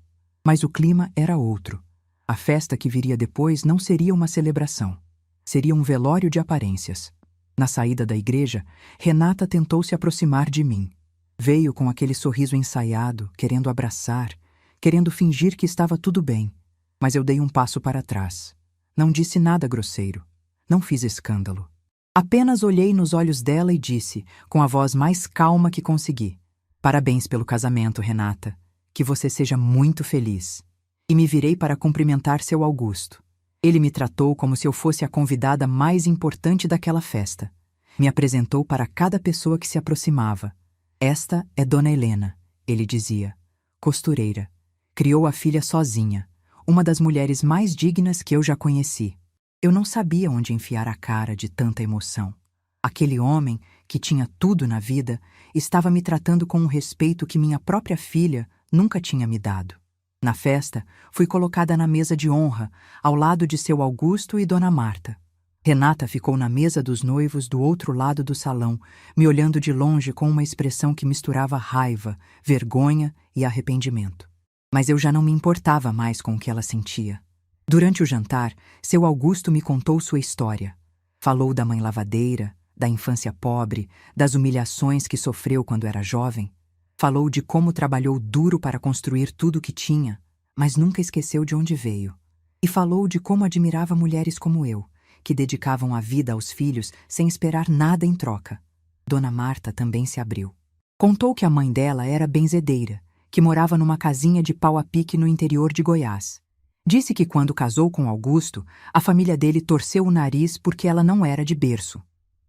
Mas o clima era outro. A festa que viria depois não seria uma celebração. Seria um velório de aparências. Na saída da igreja, Renata tentou se aproximar de mim. Veio com aquele sorriso ensaiado, querendo abraçar, querendo fingir que estava tudo bem. Mas eu dei um passo para trás. Não disse nada grosseiro. Não fiz escândalo. Apenas olhei nos olhos dela e disse, com a voz mais calma que consegui: "Parabéns pelo casamento, Renata. Que você seja muito feliz." E me virei para cumprimentar seu Augusto. Ele me tratou como se eu fosse a convidada mais importante daquela festa. Me apresentou para cada pessoa que se aproximava. "Esta é Dona Helena", ele dizia. "Costureira. Criou a filha sozinha. Uma das mulheres mais dignas que eu já conheci." Eu não sabia onde enfiar a cara de tanta emoção. Aquele homem, que tinha tudo na vida, estava me tratando com um respeito que minha própria filha nunca tinha me dado. Na festa, fui colocada na mesa de honra, ao lado de seu Augusto e Dona Marta. Renata ficou na mesa dos noivos do outro lado do salão, me olhando de longe com uma expressão que misturava raiva, vergonha e arrependimento. Mas eu já não me importava mais com o que ela sentia. Durante o jantar, seu Augusto me contou sua história. Falou da mãe lavadeira, da infância pobre, das humilhações que sofreu quando era jovem. Falou de como trabalhou duro para construir tudo o que tinha, mas nunca esqueceu de onde veio. E falou de como admirava mulheres como eu, que dedicavam a vida aos filhos sem esperar nada em troca. Dona Marta também se abriu. Contou que a mãe dela era benzedeira, que morava numa casinha de pau a pique no interior de Goiás. Disse que quando casou com Augusto, a família dele torceu o nariz porque ela não era de berço.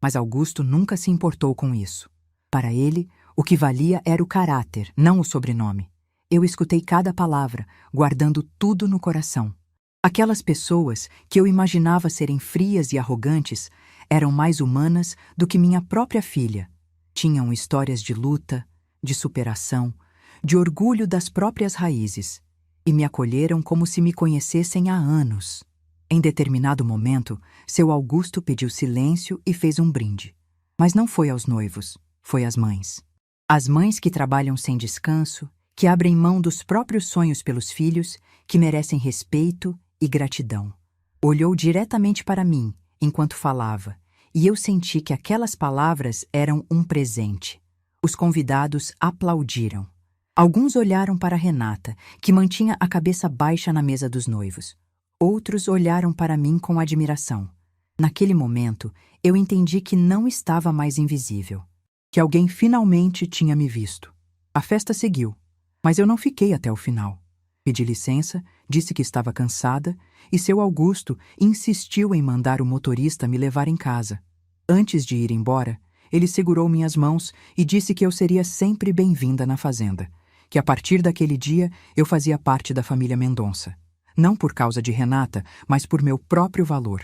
Mas Augusto nunca se importou com isso. Para ele, o que valia era o caráter, não o sobrenome. Eu escutei cada palavra, guardando tudo no coração. Aquelas pessoas que eu imaginava serem frias e arrogantes eram mais humanas do que minha própria filha. Tinham histórias de luta, de superação, de orgulho das próprias raízes, e me acolheram como se me conhecessem há anos. Em determinado momento, seu Augusto pediu silêncio e fez um brinde. Mas não foi aos noivos, foi às mães. As mães que trabalham sem descanso, que abrem mão dos próprios sonhos pelos filhos, que merecem respeito e gratidão. Olhou diretamente para mim, enquanto falava, e eu senti que aquelas palavras eram um presente. Os convidados aplaudiram. Alguns olharam para Renata, que mantinha a cabeça baixa na mesa dos noivos. Outros olharam para mim com admiração. Naquele momento, eu entendi que não estava mais invisível. Que alguém finalmente tinha me visto. A festa seguiu, mas eu não fiquei até o final. Pedi licença, disse que estava cansada, e seu Augusto insistiu em mandar o motorista me levar em casa. Antes de ir embora, ele segurou minhas mãos e disse que eu seria sempre bem-vinda na fazenda, que a partir daquele dia eu fazia parte da família Mendonça. Não por causa de Renata, mas por meu próprio valor.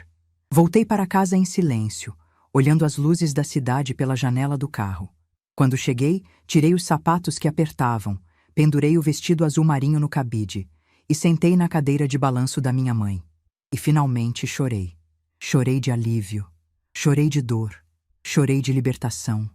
Voltei para casa em silêncio, olhando as luzes da cidade pela janela do carro. Quando cheguei, tirei os sapatos que apertavam, pendurei o vestido azul marinho no cabide e sentei na cadeira de balanço da minha mãe. E finalmente chorei. Chorei de alívio. Chorei de dor. Chorei de libertação.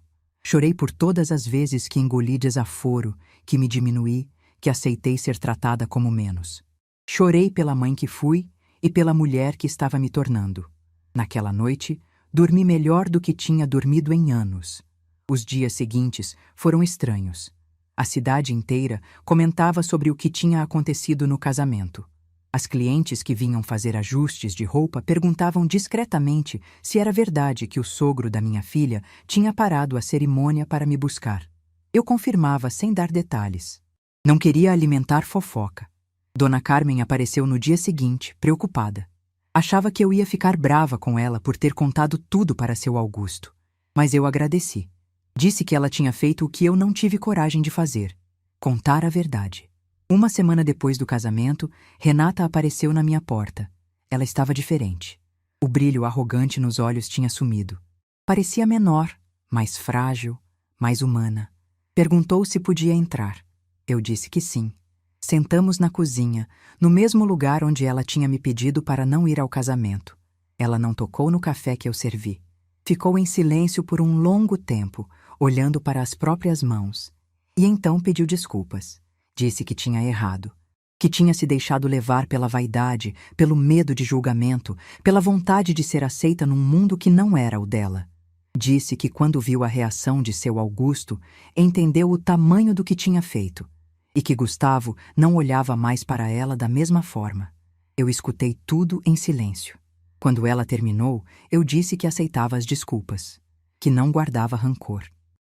Chorei por todas as vezes que engoli desaforo, que me diminuí, que aceitei ser tratada como menos. Chorei pela mãe que fui e pela mulher que estava me tornando. Naquela noite, dormi melhor do que tinha dormido em anos. Os dias seguintes foram estranhos. A cidade inteira comentava sobre o que tinha acontecido no casamento. As clientes que vinham fazer ajustes de roupa perguntavam discretamente se era verdade que o sogro da minha filha tinha parado a cerimônia para me buscar. Eu confirmava sem dar detalhes. Não queria alimentar fofoca. Dona Carmen apareceu no dia seguinte, preocupada. Achava que eu ia ficar brava com ela por ter contado tudo para seu Augusto. Mas eu agradeci. Disse que ela tinha feito o que eu não tive coragem de fazer: contar a verdade. Uma semana depois do casamento, Renata apareceu na minha porta. Ela estava diferente. O brilho arrogante nos olhos tinha sumido. Parecia menor, mais frágil, mais humana. Perguntou se podia entrar. Eu disse que sim. Sentamos na cozinha, no mesmo lugar onde ela tinha me pedido para não ir ao casamento. Ela não tocou no café que eu servi. Ficou em silêncio por um longo tempo, olhando para as próprias mãos. E então pediu desculpas. Disse que tinha errado. Que tinha se deixado levar pela vaidade, pelo medo de julgamento, pela vontade de ser aceita num mundo que não era o dela. Disse que quando viu a reação de seu Augusto, entendeu o tamanho do que tinha feito. E que Gustavo não olhava mais para ela da mesma forma. Eu escutei tudo em silêncio. Quando ela terminou, eu disse que aceitava as desculpas, que não guardava rancor,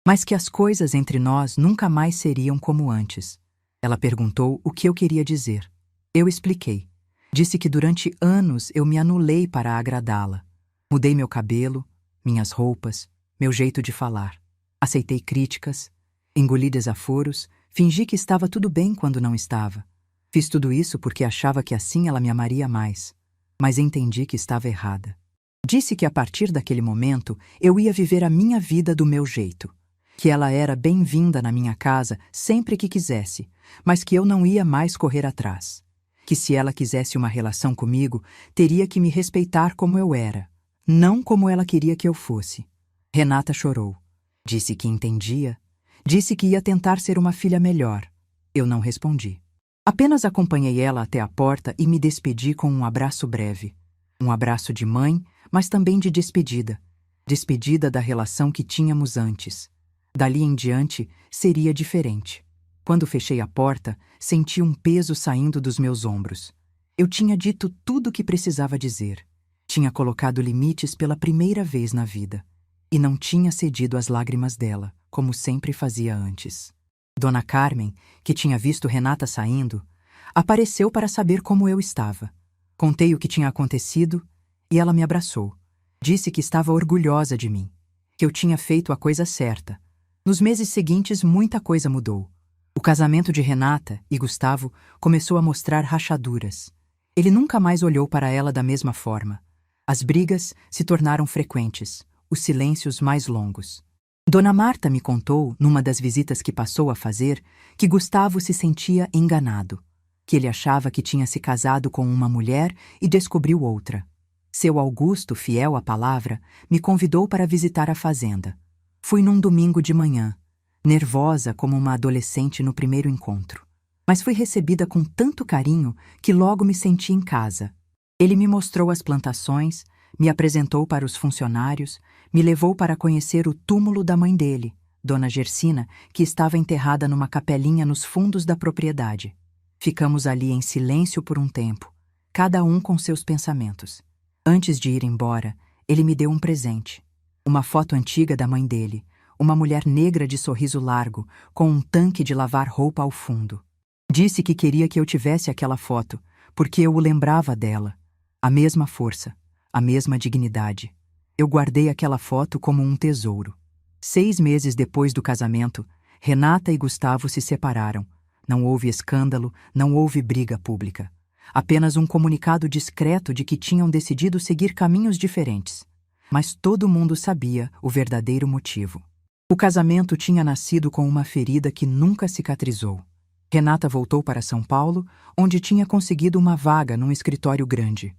mas que as coisas entre nós nunca mais seriam como antes. Ela perguntou o que eu queria dizer. Eu expliquei. Disse que durante anos eu me anulei para agradá-la. Mudei meu cabelo, minhas roupas, meu jeito de falar. Aceitei críticas, engoli desaforos, fingi que estava tudo bem quando não estava. Fiz tudo isso porque achava que assim ela me amaria mais. Mas entendi que estava errada. Disse que a partir daquele momento eu ia viver a minha vida do meu jeito. Que ela era bem-vinda na minha casa sempre que quisesse, mas que eu não ia mais correr atrás. Que se ela quisesse uma relação comigo, teria que me respeitar como eu era, não como ela queria que eu fosse. Renata chorou. Disse que entendia. Disse que ia tentar ser uma filha melhor. Eu não respondi. Apenas acompanhei ela até a porta e me despedi com um abraço breve. Um abraço de mãe, mas também de despedida. Despedida da relação que tínhamos antes. Dali em diante, seria diferente. Quando fechei a porta, senti um peso saindo dos meus ombros. Eu tinha dito tudo o que precisava dizer. Tinha colocado limites pela primeira vez na vida. E não tinha cedido às lágrimas dela, como sempre fazia antes. Dona Carmen, que tinha visto Renata saindo, apareceu para saber como eu estava. Contei o que tinha acontecido e ela me abraçou. Disse que estava orgulhosa de mim, que eu tinha feito a coisa certa. Nos meses seguintes, muita coisa mudou. O casamento de Renata e Gustavo começou a mostrar rachaduras. Ele nunca mais olhou para ela da mesma forma. As brigas se tornaram frequentes, os silêncios mais longos. Dona Marta me contou, numa das visitas que passou a fazer, que Gustavo se sentia enganado, que ele achava que tinha se casado com uma mulher e descobriu outra. Seu Augusto, fiel à palavra, me convidou para visitar a fazenda. Fui num domingo de manhã, nervosa como uma adolescente no primeiro encontro. Mas fui recebida com tanto carinho que logo me senti em casa. Ele me mostrou as plantações, me apresentou para os funcionários, me levou para conhecer o túmulo da mãe dele, Dona Gersina, que estava enterrada numa capelinha nos fundos da propriedade. Ficamos ali em silêncio por um tempo, cada um com seus pensamentos. Antes de ir embora, ele me deu um presente. Uma foto antiga da mãe dele, uma mulher negra de sorriso largo, com um tanque de lavar roupa ao fundo. Disse que queria que eu tivesse aquela foto, porque eu o lembrava dela. A mesma força, a mesma dignidade. Eu guardei aquela foto como um tesouro. 6 meses depois do casamento, Renata e Gustavo se separaram. Não houve escândalo, não houve briga pública. Apenas um comunicado discreto de que tinham decidido seguir caminhos diferentes. Mas todo mundo sabia o verdadeiro motivo. O casamento tinha nascido com uma ferida que nunca cicatrizou. Renata voltou para São Paulo, onde tinha conseguido uma vaga num escritório grande.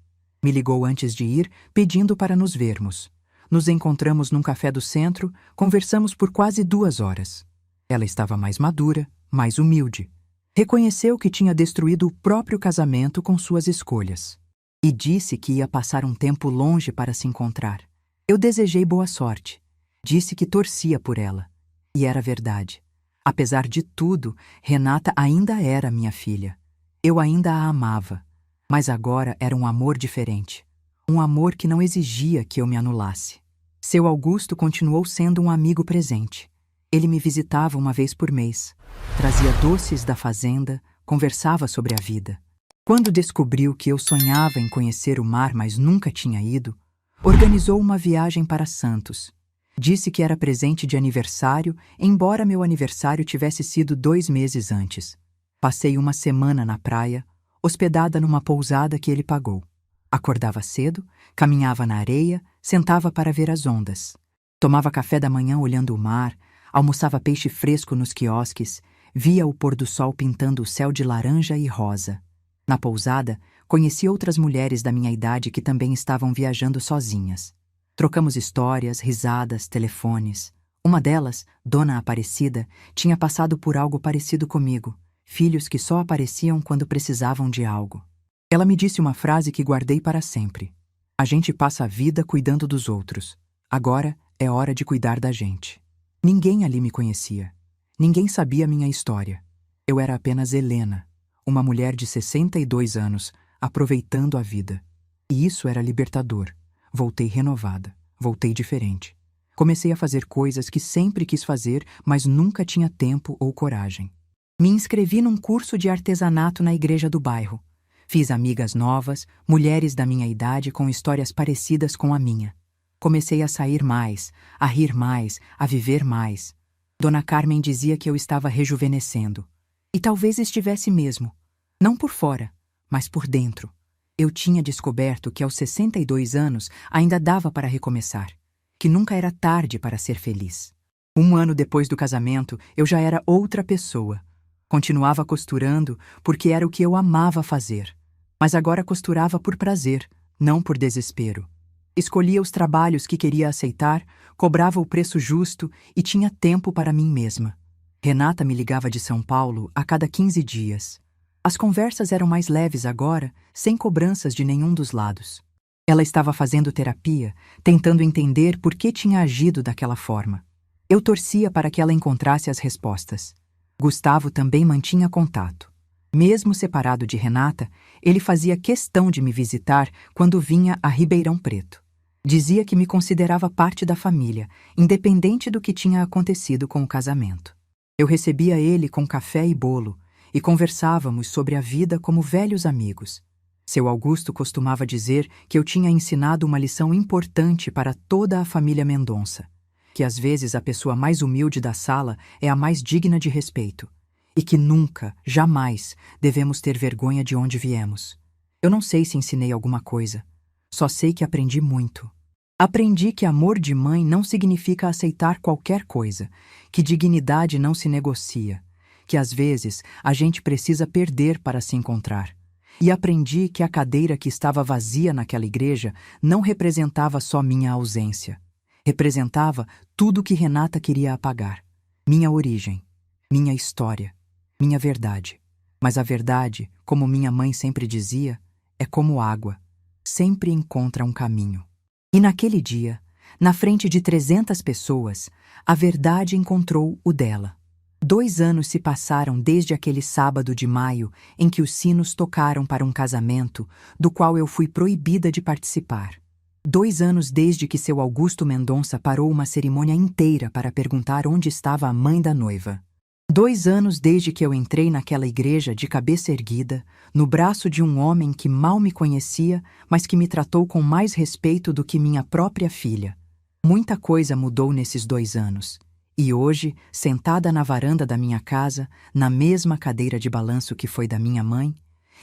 Me ligou antes de ir, pedindo para nos vermos. Nos encontramos num café do centro, conversamos por quase 2 horas. Ela estava mais madura, mais humilde. Reconheceu que tinha destruído o próprio casamento com suas escolhas. E disse que ia passar um tempo longe para se encontrar. Eu desejei boa sorte. Disse que torcia por ela. E era verdade. Apesar de tudo, Renata ainda era minha filha. Eu ainda a amava. Mas agora era um amor diferente. Um amor que não exigia que eu me anulasse. Seu Augusto continuou sendo um amigo presente. Ele me visitava uma vez por mês. Trazia doces da fazenda, conversava sobre a vida. Quando descobriu que eu sonhava em conhecer o mar, mas nunca tinha ido, organizou uma viagem para Santos. Disse que era presente de aniversário, embora meu aniversário tivesse sido 2 meses antes. Passei uma semana na praia, hospedada numa pousada que ele pagou. Acordava cedo, caminhava na areia, sentava para ver as ondas. Tomava café da manhã olhando o mar, almoçava peixe fresco nos quiosques, via o pôr do sol pintando o céu de laranja e rosa. Na pousada, conheci outras mulheres da minha idade que também estavam viajando sozinhas. Trocamos histórias, risadas, telefones. Uma delas, Dona Aparecida, tinha passado por algo parecido comigo, filhos que só apareciam quando precisavam de algo. Ela me disse uma frase que guardei para sempre. A gente passa a vida cuidando dos outros. Agora é hora de cuidar da gente. Ninguém ali me conhecia. Ninguém sabia minha história. Eu era apenas Helena, uma mulher de 62 anos, aproveitando a vida. E isso era libertador. Voltei renovada. Voltei diferente. Comecei a fazer coisas que sempre quis fazer, mas nunca tinha tempo ou coragem. Me inscrevi num curso de artesanato na igreja do bairro. Fiz amigas novas, mulheres da minha idade com histórias parecidas com a minha. Comecei a sair mais, a rir mais, a viver mais. Dona Carmen dizia que eu estava rejuvenescendo. E talvez estivesse mesmo. Não por fora, mas por dentro. Eu tinha descoberto que aos 62 anos ainda dava para recomeçar. Que nunca era tarde para ser feliz. 1 ano depois do casamento, eu já era outra pessoa. Continuava costurando porque era o que eu amava fazer. Mas agora costurava por prazer, não por desespero. Escolhia os trabalhos que queria aceitar, cobrava o preço justo e tinha tempo para mim mesma. Renata me ligava de São Paulo a cada 15 dias. As conversas eram mais leves agora, sem cobranças de nenhum dos lados. Ela estava fazendo terapia, tentando entender por que tinha agido daquela forma. Eu torcia para que ela encontrasse as respostas. Gustavo também mantinha contato. Mesmo separado de Renata, ele fazia questão de me visitar quando vinha a Ribeirão Preto. Dizia que me considerava parte da família, independente do que tinha acontecido com o casamento. Eu recebia ele com café e bolo, e conversávamos sobre a vida como velhos amigos. Seu Augusto costumava dizer que eu tinha ensinado uma lição importante para toda a família Mendonça, que às vezes a pessoa mais humilde da sala é a mais digna de respeito, e que nunca, jamais, devemos ter vergonha de onde viemos. Eu não sei se ensinei alguma coisa, só sei que aprendi muito. Aprendi que amor de mãe não significa aceitar qualquer coisa, que dignidade não se negocia, que às vezes a gente precisa perder para se encontrar. E aprendi que a cadeira que estava vazia naquela igreja não representava só minha ausência. Representava tudo que Renata queria apagar. Minha origem, minha história, minha verdade. Mas a verdade, como minha mãe sempre dizia, é como água. Sempre encontra um caminho. E naquele dia, na frente de 300 pessoas, a verdade encontrou o dela. 2 anos se passaram desde aquele sábado de maio em que os sinos tocaram para um casamento do qual eu fui proibida de participar. 2 anos desde que seu Augusto Mendonça parou uma cerimônia inteira para perguntar onde estava a mãe da noiva. 2 anos desde que eu entrei naquela igreja de cabeça erguida, no braço de um homem que mal me conhecia, mas que me tratou com mais respeito do que minha própria filha. Muita coisa mudou nesses 2 anos. E hoje, sentada na varanda da minha casa, na mesma cadeira de balanço que foi da minha mãe,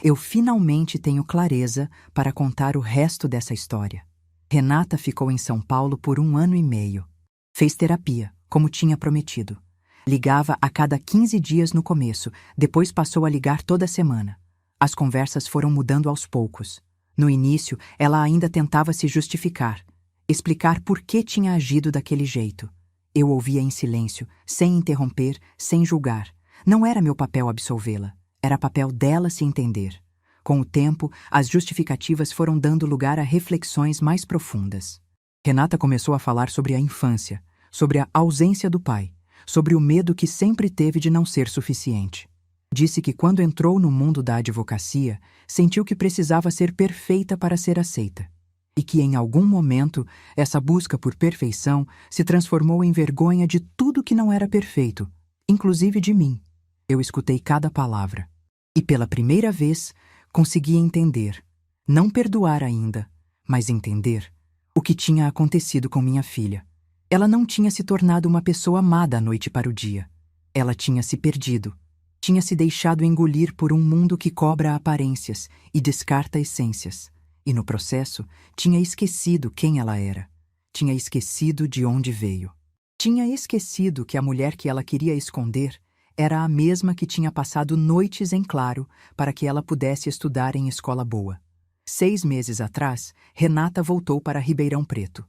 eu finalmente tenho clareza para contar o resto dessa história. Renata ficou em São Paulo por 1 ano e meio. Fez terapia, como tinha prometido. Ligava a cada 15 dias no começo, depois passou a ligar toda semana. As conversas foram mudando aos poucos. No início, ela ainda tentava se justificar, explicar por que tinha agido daquele jeito. Eu ouvia em silêncio, sem interromper, sem julgar. Não era meu papel absolvê-la, era papel dela se entender. Com o tempo, as justificativas foram dando lugar a reflexões mais profundas. Renata começou a falar sobre a infância, sobre a ausência do pai, sobre o medo que sempre teve de não ser suficiente. Disse que quando entrou no mundo da advocacia, sentiu que precisava ser perfeita para ser aceita. E que em algum momento, essa busca por perfeição se transformou em vergonha de tudo que não era perfeito, inclusive de mim. Eu escutei cada palavra. E pela primeira vez, consegui entender, não perdoar ainda, mas entender o que tinha acontecido com minha filha. Ela não tinha se tornado uma pessoa má da noite para o dia. Ela tinha se perdido. Tinha se deixado engolir por um mundo que cobra aparências e descarta essências. E no processo, tinha esquecido quem ela era. Tinha esquecido de onde veio. Tinha esquecido que a mulher que ela queria esconder era a mesma que tinha passado noites em claro para que ela pudesse estudar em escola boa. 6 meses atrás, Renata voltou para Ribeirão Preto.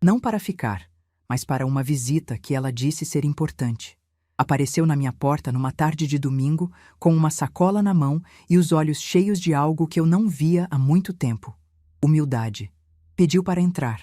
Não para ficar, mas para uma visita que ela disse ser importante. Apareceu na minha porta numa tarde de domingo, com uma sacola na mão e os olhos cheios de algo que eu não via há muito tempo. Humildade. Pediu para entrar.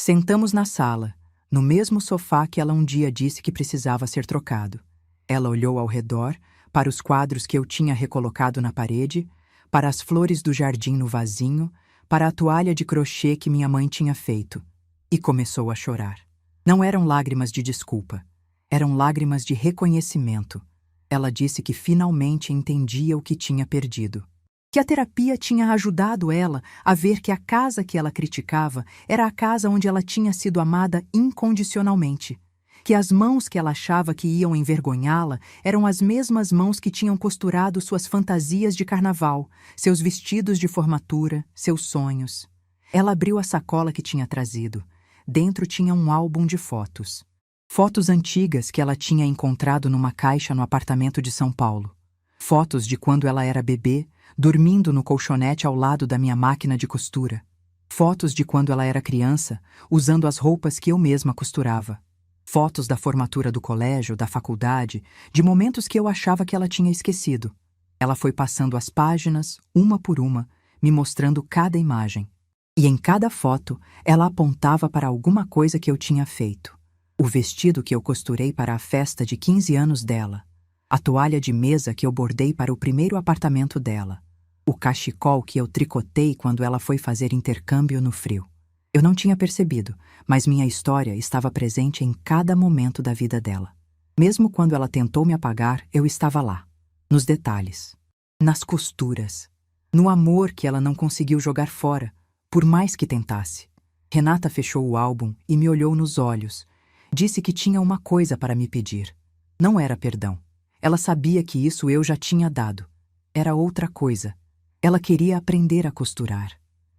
Sentamos na sala, no mesmo sofá que ela um dia disse que precisava ser trocado. Ela olhou ao redor, para os quadros que eu tinha recolocado na parede, para as flores do jardim no vasinho, para a toalha de crochê que minha mãe tinha feito, e começou a chorar. Não eram lágrimas de desculpa, eram lágrimas de reconhecimento. Ela disse que finalmente entendia o que tinha perdido. Que a terapia tinha ajudado ela a ver que a casa que ela criticava era a casa onde ela tinha sido amada incondicionalmente. Que as mãos que ela achava que iam envergonhá-la eram as mesmas mãos que tinham costurado suas fantasias de carnaval, seus vestidos de formatura, seus sonhos. Ela abriu a sacola que tinha trazido. Dentro tinha um álbum de fotos. Fotos antigas que ela tinha encontrado numa caixa no apartamento de São Paulo. Fotos de quando ela era bebê, dormindo no colchonete ao lado da minha máquina de costura. Fotos de quando ela era criança, usando as roupas que eu mesma costurava. Fotos da formatura do colégio, da faculdade, de momentos que eu achava que ela tinha esquecido. Ela foi passando as páginas, uma por uma, me mostrando cada imagem. E em cada foto, ela apontava para alguma coisa que eu tinha feito. O vestido que eu costurei para a festa de 15 anos dela. A toalha de mesa que eu bordei para o primeiro apartamento dela. O cachecol que eu tricotei quando ela foi fazer intercâmbio no frio. Eu não tinha percebido, mas minha história estava presente em cada momento da vida dela. Mesmo quando ela tentou me apagar, eu estava lá. Nos detalhes. Nas costuras. No amor que ela não conseguiu jogar fora, por mais que tentasse. Renata fechou o álbum e me olhou nos olhos. Disse que tinha uma coisa para me pedir. Não era perdão. Ela sabia que isso eu já tinha dado. Era outra coisa. Ela queria aprender a costurar.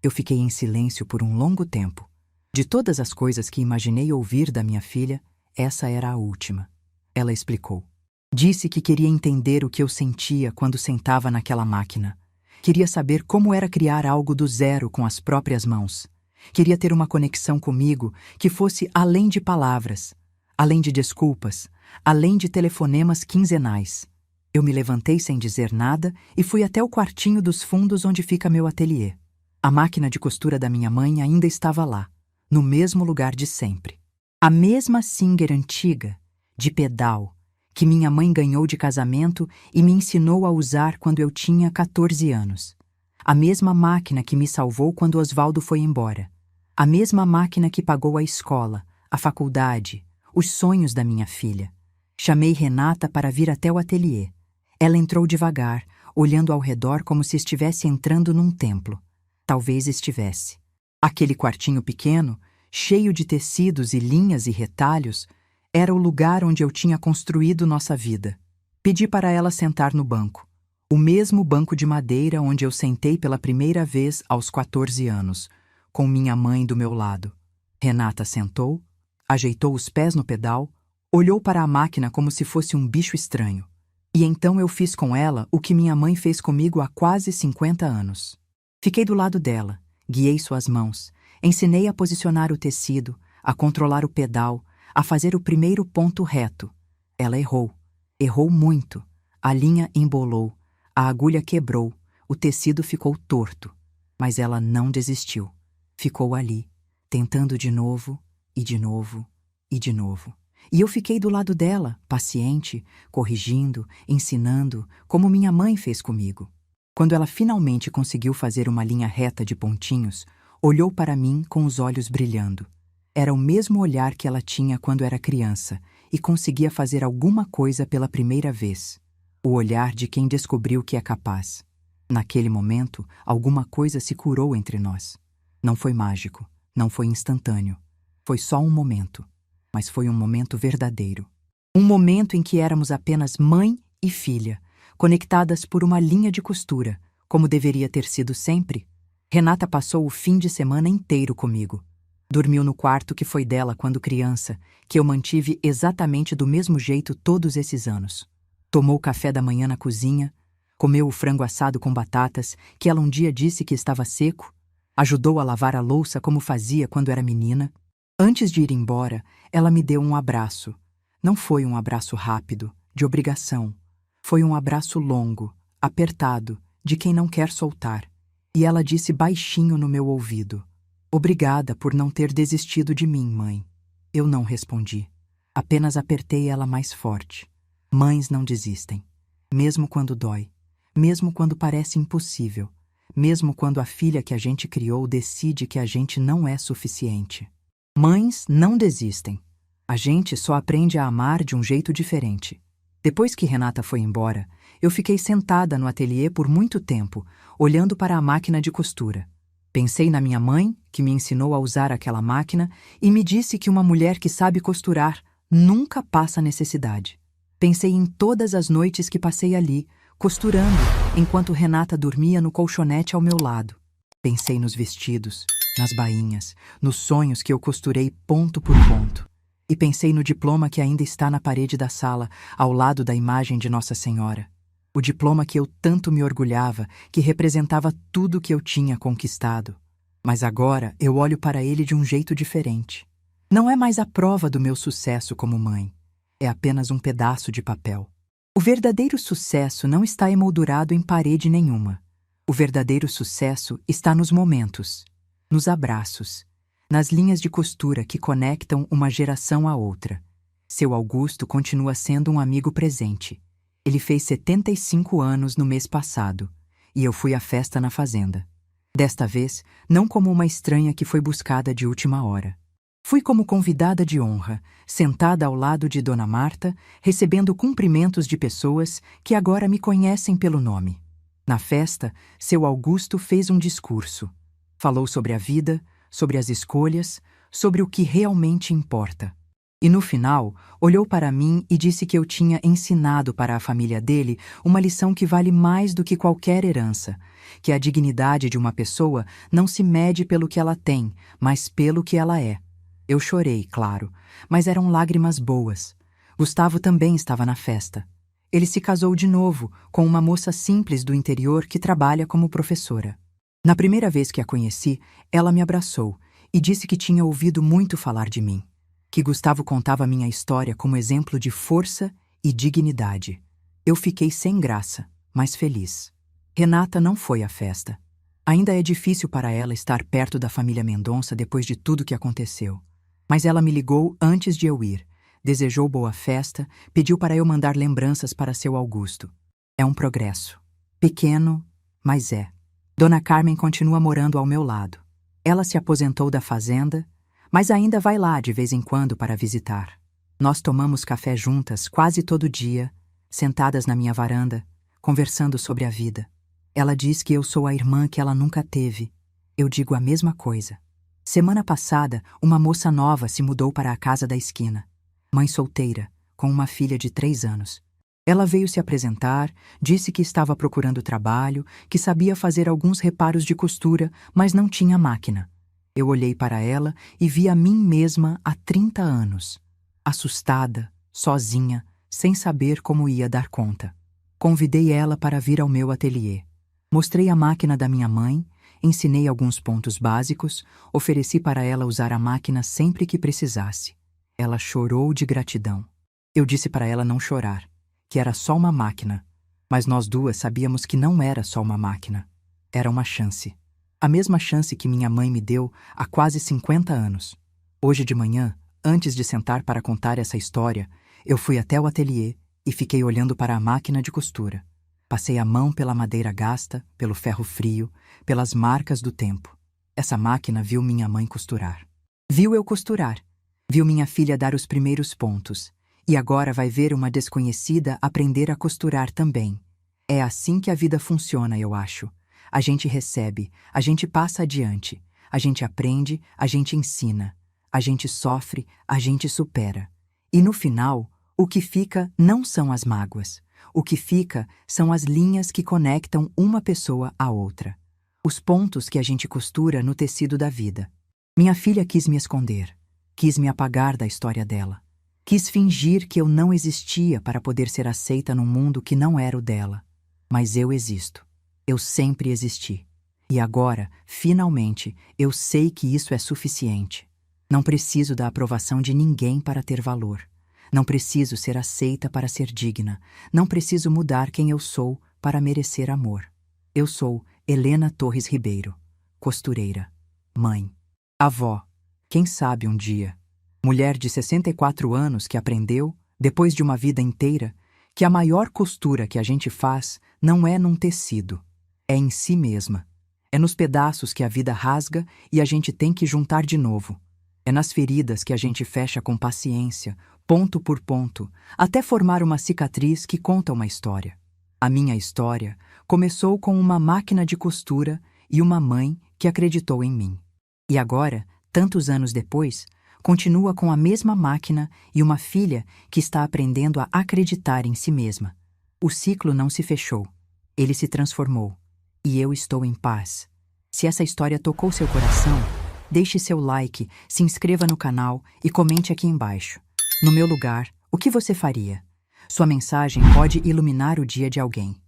Eu fiquei em silêncio por um longo tempo. De todas as coisas que imaginei ouvir da minha filha, essa era a última. Ela explicou. Disse que queria entender o que eu sentia quando sentava naquela máquina. Queria saber como era criar algo do zero com as próprias mãos. Queria ter uma conexão comigo que fosse além de palavras, além de desculpas, além de telefonemas quinzenais. Eu me levantei sem dizer nada e fui até o quartinho dos fundos onde fica meu ateliê. A máquina de costura da minha mãe ainda estava lá, no mesmo lugar de sempre. A mesma Singer antiga, de pedal, que minha mãe ganhou de casamento e me ensinou a usar quando eu tinha 14 anos. A mesma máquina que me salvou quando Osvaldo foi embora. A mesma máquina que pagou a escola, a faculdade, os sonhos da minha filha. Chamei Renata para vir até o ateliê. Ela entrou devagar, olhando ao redor como se estivesse entrando num templo. Talvez estivesse. Aquele quartinho pequeno, cheio de tecidos e linhas e retalhos, era o lugar onde eu tinha construído nossa vida. Pedi para ela sentar no banco. O mesmo banco de madeira onde eu sentei pela primeira vez aos 14 anos, com minha mãe do meu lado. Renata sentou, ajeitou os pés no pedal, olhou para a máquina como se fosse um bicho estranho. E então eu fiz com ela o que minha mãe fez comigo há quase 50 anos. Fiquei do lado dela, Guiei suas mãos, ensinei a posicionar o tecido, a controlar o pedal, a fazer o primeiro ponto reto. Ela errou. Errou muito. A linha embolou, a agulha quebrou, o tecido ficou torto. Mas ela não desistiu. Ficou ali, tentando de novo, e de novo, e de novo. E eu fiquei do lado dela, paciente, corrigindo, ensinando, como minha mãe fez comigo. Quando ela finalmente conseguiu fazer uma linha reta de pontinhos, olhou para mim com os olhos brilhando. Era o mesmo olhar que ela tinha quando era criança e conseguia fazer alguma coisa pela primeira vez. O olhar de quem descobriu que é capaz. Naquele momento, alguma coisa se curou entre nós. Não foi mágico, não foi instantâneo. Foi só um momento, mas foi um momento verdadeiro. Um momento em que éramos apenas mãe e filha, conectadas por uma linha de costura, como deveria ter sido sempre. Renata passou o fim de semana inteiro comigo. Dormiu no quarto que foi dela quando criança, que eu mantive exatamente do mesmo jeito todos esses anos. Tomou café da manhã na cozinha, comeu o frango assado com batatas, que ela um dia disse que estava seco, ajudou a lavar a louça como fazia quando era menina. Antes de ir embora, ela me deu um abraço. Não foi um abraço rápido, de obrigação. Foi um abraço longo, apertado, de quem não quer soltar. E ela disse baixinho no meu ouvido: "Obrigada por não ter desistido de mim, mãe." Eu não respondi. Apenas apertei ela mais forte. Mães não desistem. Mesmo quando dói. Mesmo quando parece impossível. Mesmo quando a filha que a gente criou decide que a gente não é suficiente. Mães não desistem. A gente só aprende a amar de um jeito diferente. Depois que Renata foi embora, eu fiquei sentada no ateliê por muito tempo, olhando para a máquina de costura. Pensei na minha mãe, que me ensinou a usar aquela máquina e me disse que uma mulher que sabe costurar nunca passa necessidade. Pensei em todas as noites que passei ali, costurando, enquanto Renata dormia no colchonete ao meu lado. Pensei nos vestidos, nas bainhas, nos sonhos que eu costurei ponto por ponto. E pensei no diploma que ainda está na parede da sala, ao lado da imagem de Nossa Senhora. O diploma que eu tanto me orgulhava, que representava tudo que eu tinha conquistado. Mas agora eu olho para ele de um jeito diferente. Não é mais a prova do meu sucesso como mãe. É apenas um pedaço de papel. O verdadeiro sucesso não está emoldurado em parede nenhuma. O verdadeiro sucesso está nos momentos, nos abraços, nas linhas de costura que conectam uma geração à outra. Seu Augusto continua sendo um amigo presente. Ele fez 75 anos no mês passado, e eu fui à festa na fazenda. Desta vez, não como uma estranha que foi buscada de última hora. Fui como convidada de honra, sentada ao lado de Dona Marta, recebendo cumprimentos de pessoas que agora me conhecem pelo nome. Na festa, seu Augusto fez um discurso. Falou sobre a vida, sobre as escolhas, sobre o que realmente importa. E no final, olhou para mim e disse que eu tinha ensinado para a família dele uma lição que vale mais do que qualquer herança, que a dignidade de uma pessoa não se mede pelo que ela tem, mas pelo que ela é. Eu chorei, claro, mas eram lágrimas boas. Gustavo também estava na festa. Ele se casou de novo com uma moça simples do interior que trabalha como professora. Na primeira vez que a conheci, ela me abraçou e disse que tinha ouvido muito falar de mim, que Gustavo contava minha história como exemplo de força e dignidade. Eu fiquei sem graça, mas feliz. Renata não foi à festa. Ainda é difícil para ela estar perto da família Mendonça depois de tudo que aconteceu. Mas ela me ligou antes de eu ir, desejou boa festa, pediu para eu mandar lembranças para seu Augusto. É um progresso. Pequeno, mas é. Dona Carmen continua morando ao meu lado. Ela se aposentou da fazenda, mas ainda vai lá de vez em quando para visitar. Nós tomamos café juntas quase todo dia, sentadas na minha varanda, conversando sobre a vida. Ela diz que eu sou a irmã que ela nunca teve. Eu digo a mesma coisa. Semana passada, uma moça nova se mudou para a casa da esquina. Mãe solteira, com uma filha de 3 anos. Ela veio se apresentar, disse que estava procurando trabalho, que sabia fazer alguns reparos de costura, mas não tinha máquina. Eu olhei para ela e vi a mim mesma há 30 anos. Assustada, sozinha, sem saber como ia dar conta. Convidei ela para vir ao meu ateliê. Mostrei a máquina da minha mãe, ensinei alguns pontos básicos, ofereci para ela usar a máquina sempre que precisasse. Ela chorou de gratidão. Eu disse para ela não chorar, que era só uma máquina, mas nós duas sabíamos que não era só uma máquina. Era uma chance. A mesma chance que minha mãe me deu há quase 50 anos. Hoje de manhã, antes de sentar para contar essa história, eu fui até o ateliê e fiquei olhando para a máquina de costura. Passei a mão pela madeira gasta, pelo ferro frio, pelas marcas do tempo. Essa máquina viu minha mãe costurar. Viu eu costurar. Viu minha filha dar os primeiros pontos. E agora vai ver uma desconhecida aprender a costurar também. É assim que a vida funciona, eu acho. A gente recebe, a gente passa adiante, a gente aprende, a gente ensina, a gente sofre, a gente supera. E no final, o que fica não são as mágoas. O que fica são as linhas que conectam uma pessoa à outra. Os pontos que a gente costura no tecido da vida. Minha filha quis me esconder, quis me apagar da história dela. Quis fingir que eu não existia para poder ser aceita num mundo que não era o dela. Mas eu existo. Eu sempre existi. E agora, finalmente, eu sei que isso é suficiente. Não preciso da aprovação de ninguém para ter valor. Não preciso ser aceita para ser digna. Não preciso mudar quem eu sou para merecer amor. Eu sou Helena Torres Ribeiro, costureira, mãe, avó, quem sabe um dia, mulher de 64 anos que aprendeu, depois de uma vida inteira, que a maior costura que a gente faz não é num tecido, é em si mesma. É nos pedaços que a vida rasga e a gente tem que juntar de novo. É nas feridas que a gente fecha com paciência, ponto por ponto, até formar uma cicatriz que conta uma história. A minha história começou com uma máquina de costura e uma mãe que acreditou em mim. E agora, tantos anos depois, continua com a mesma máquina e uma filha que está aprendendo a acreditar em si mesma. O ciclo não se fechou. Ele se transformou. E eu estou em paz. Se essa história tocou seu coração, deixe seu like, se inscreva no canal e comente aqui embaixo. No meu lugar, o que você faria? Sua mensagem pode iluminar o dia de alguém.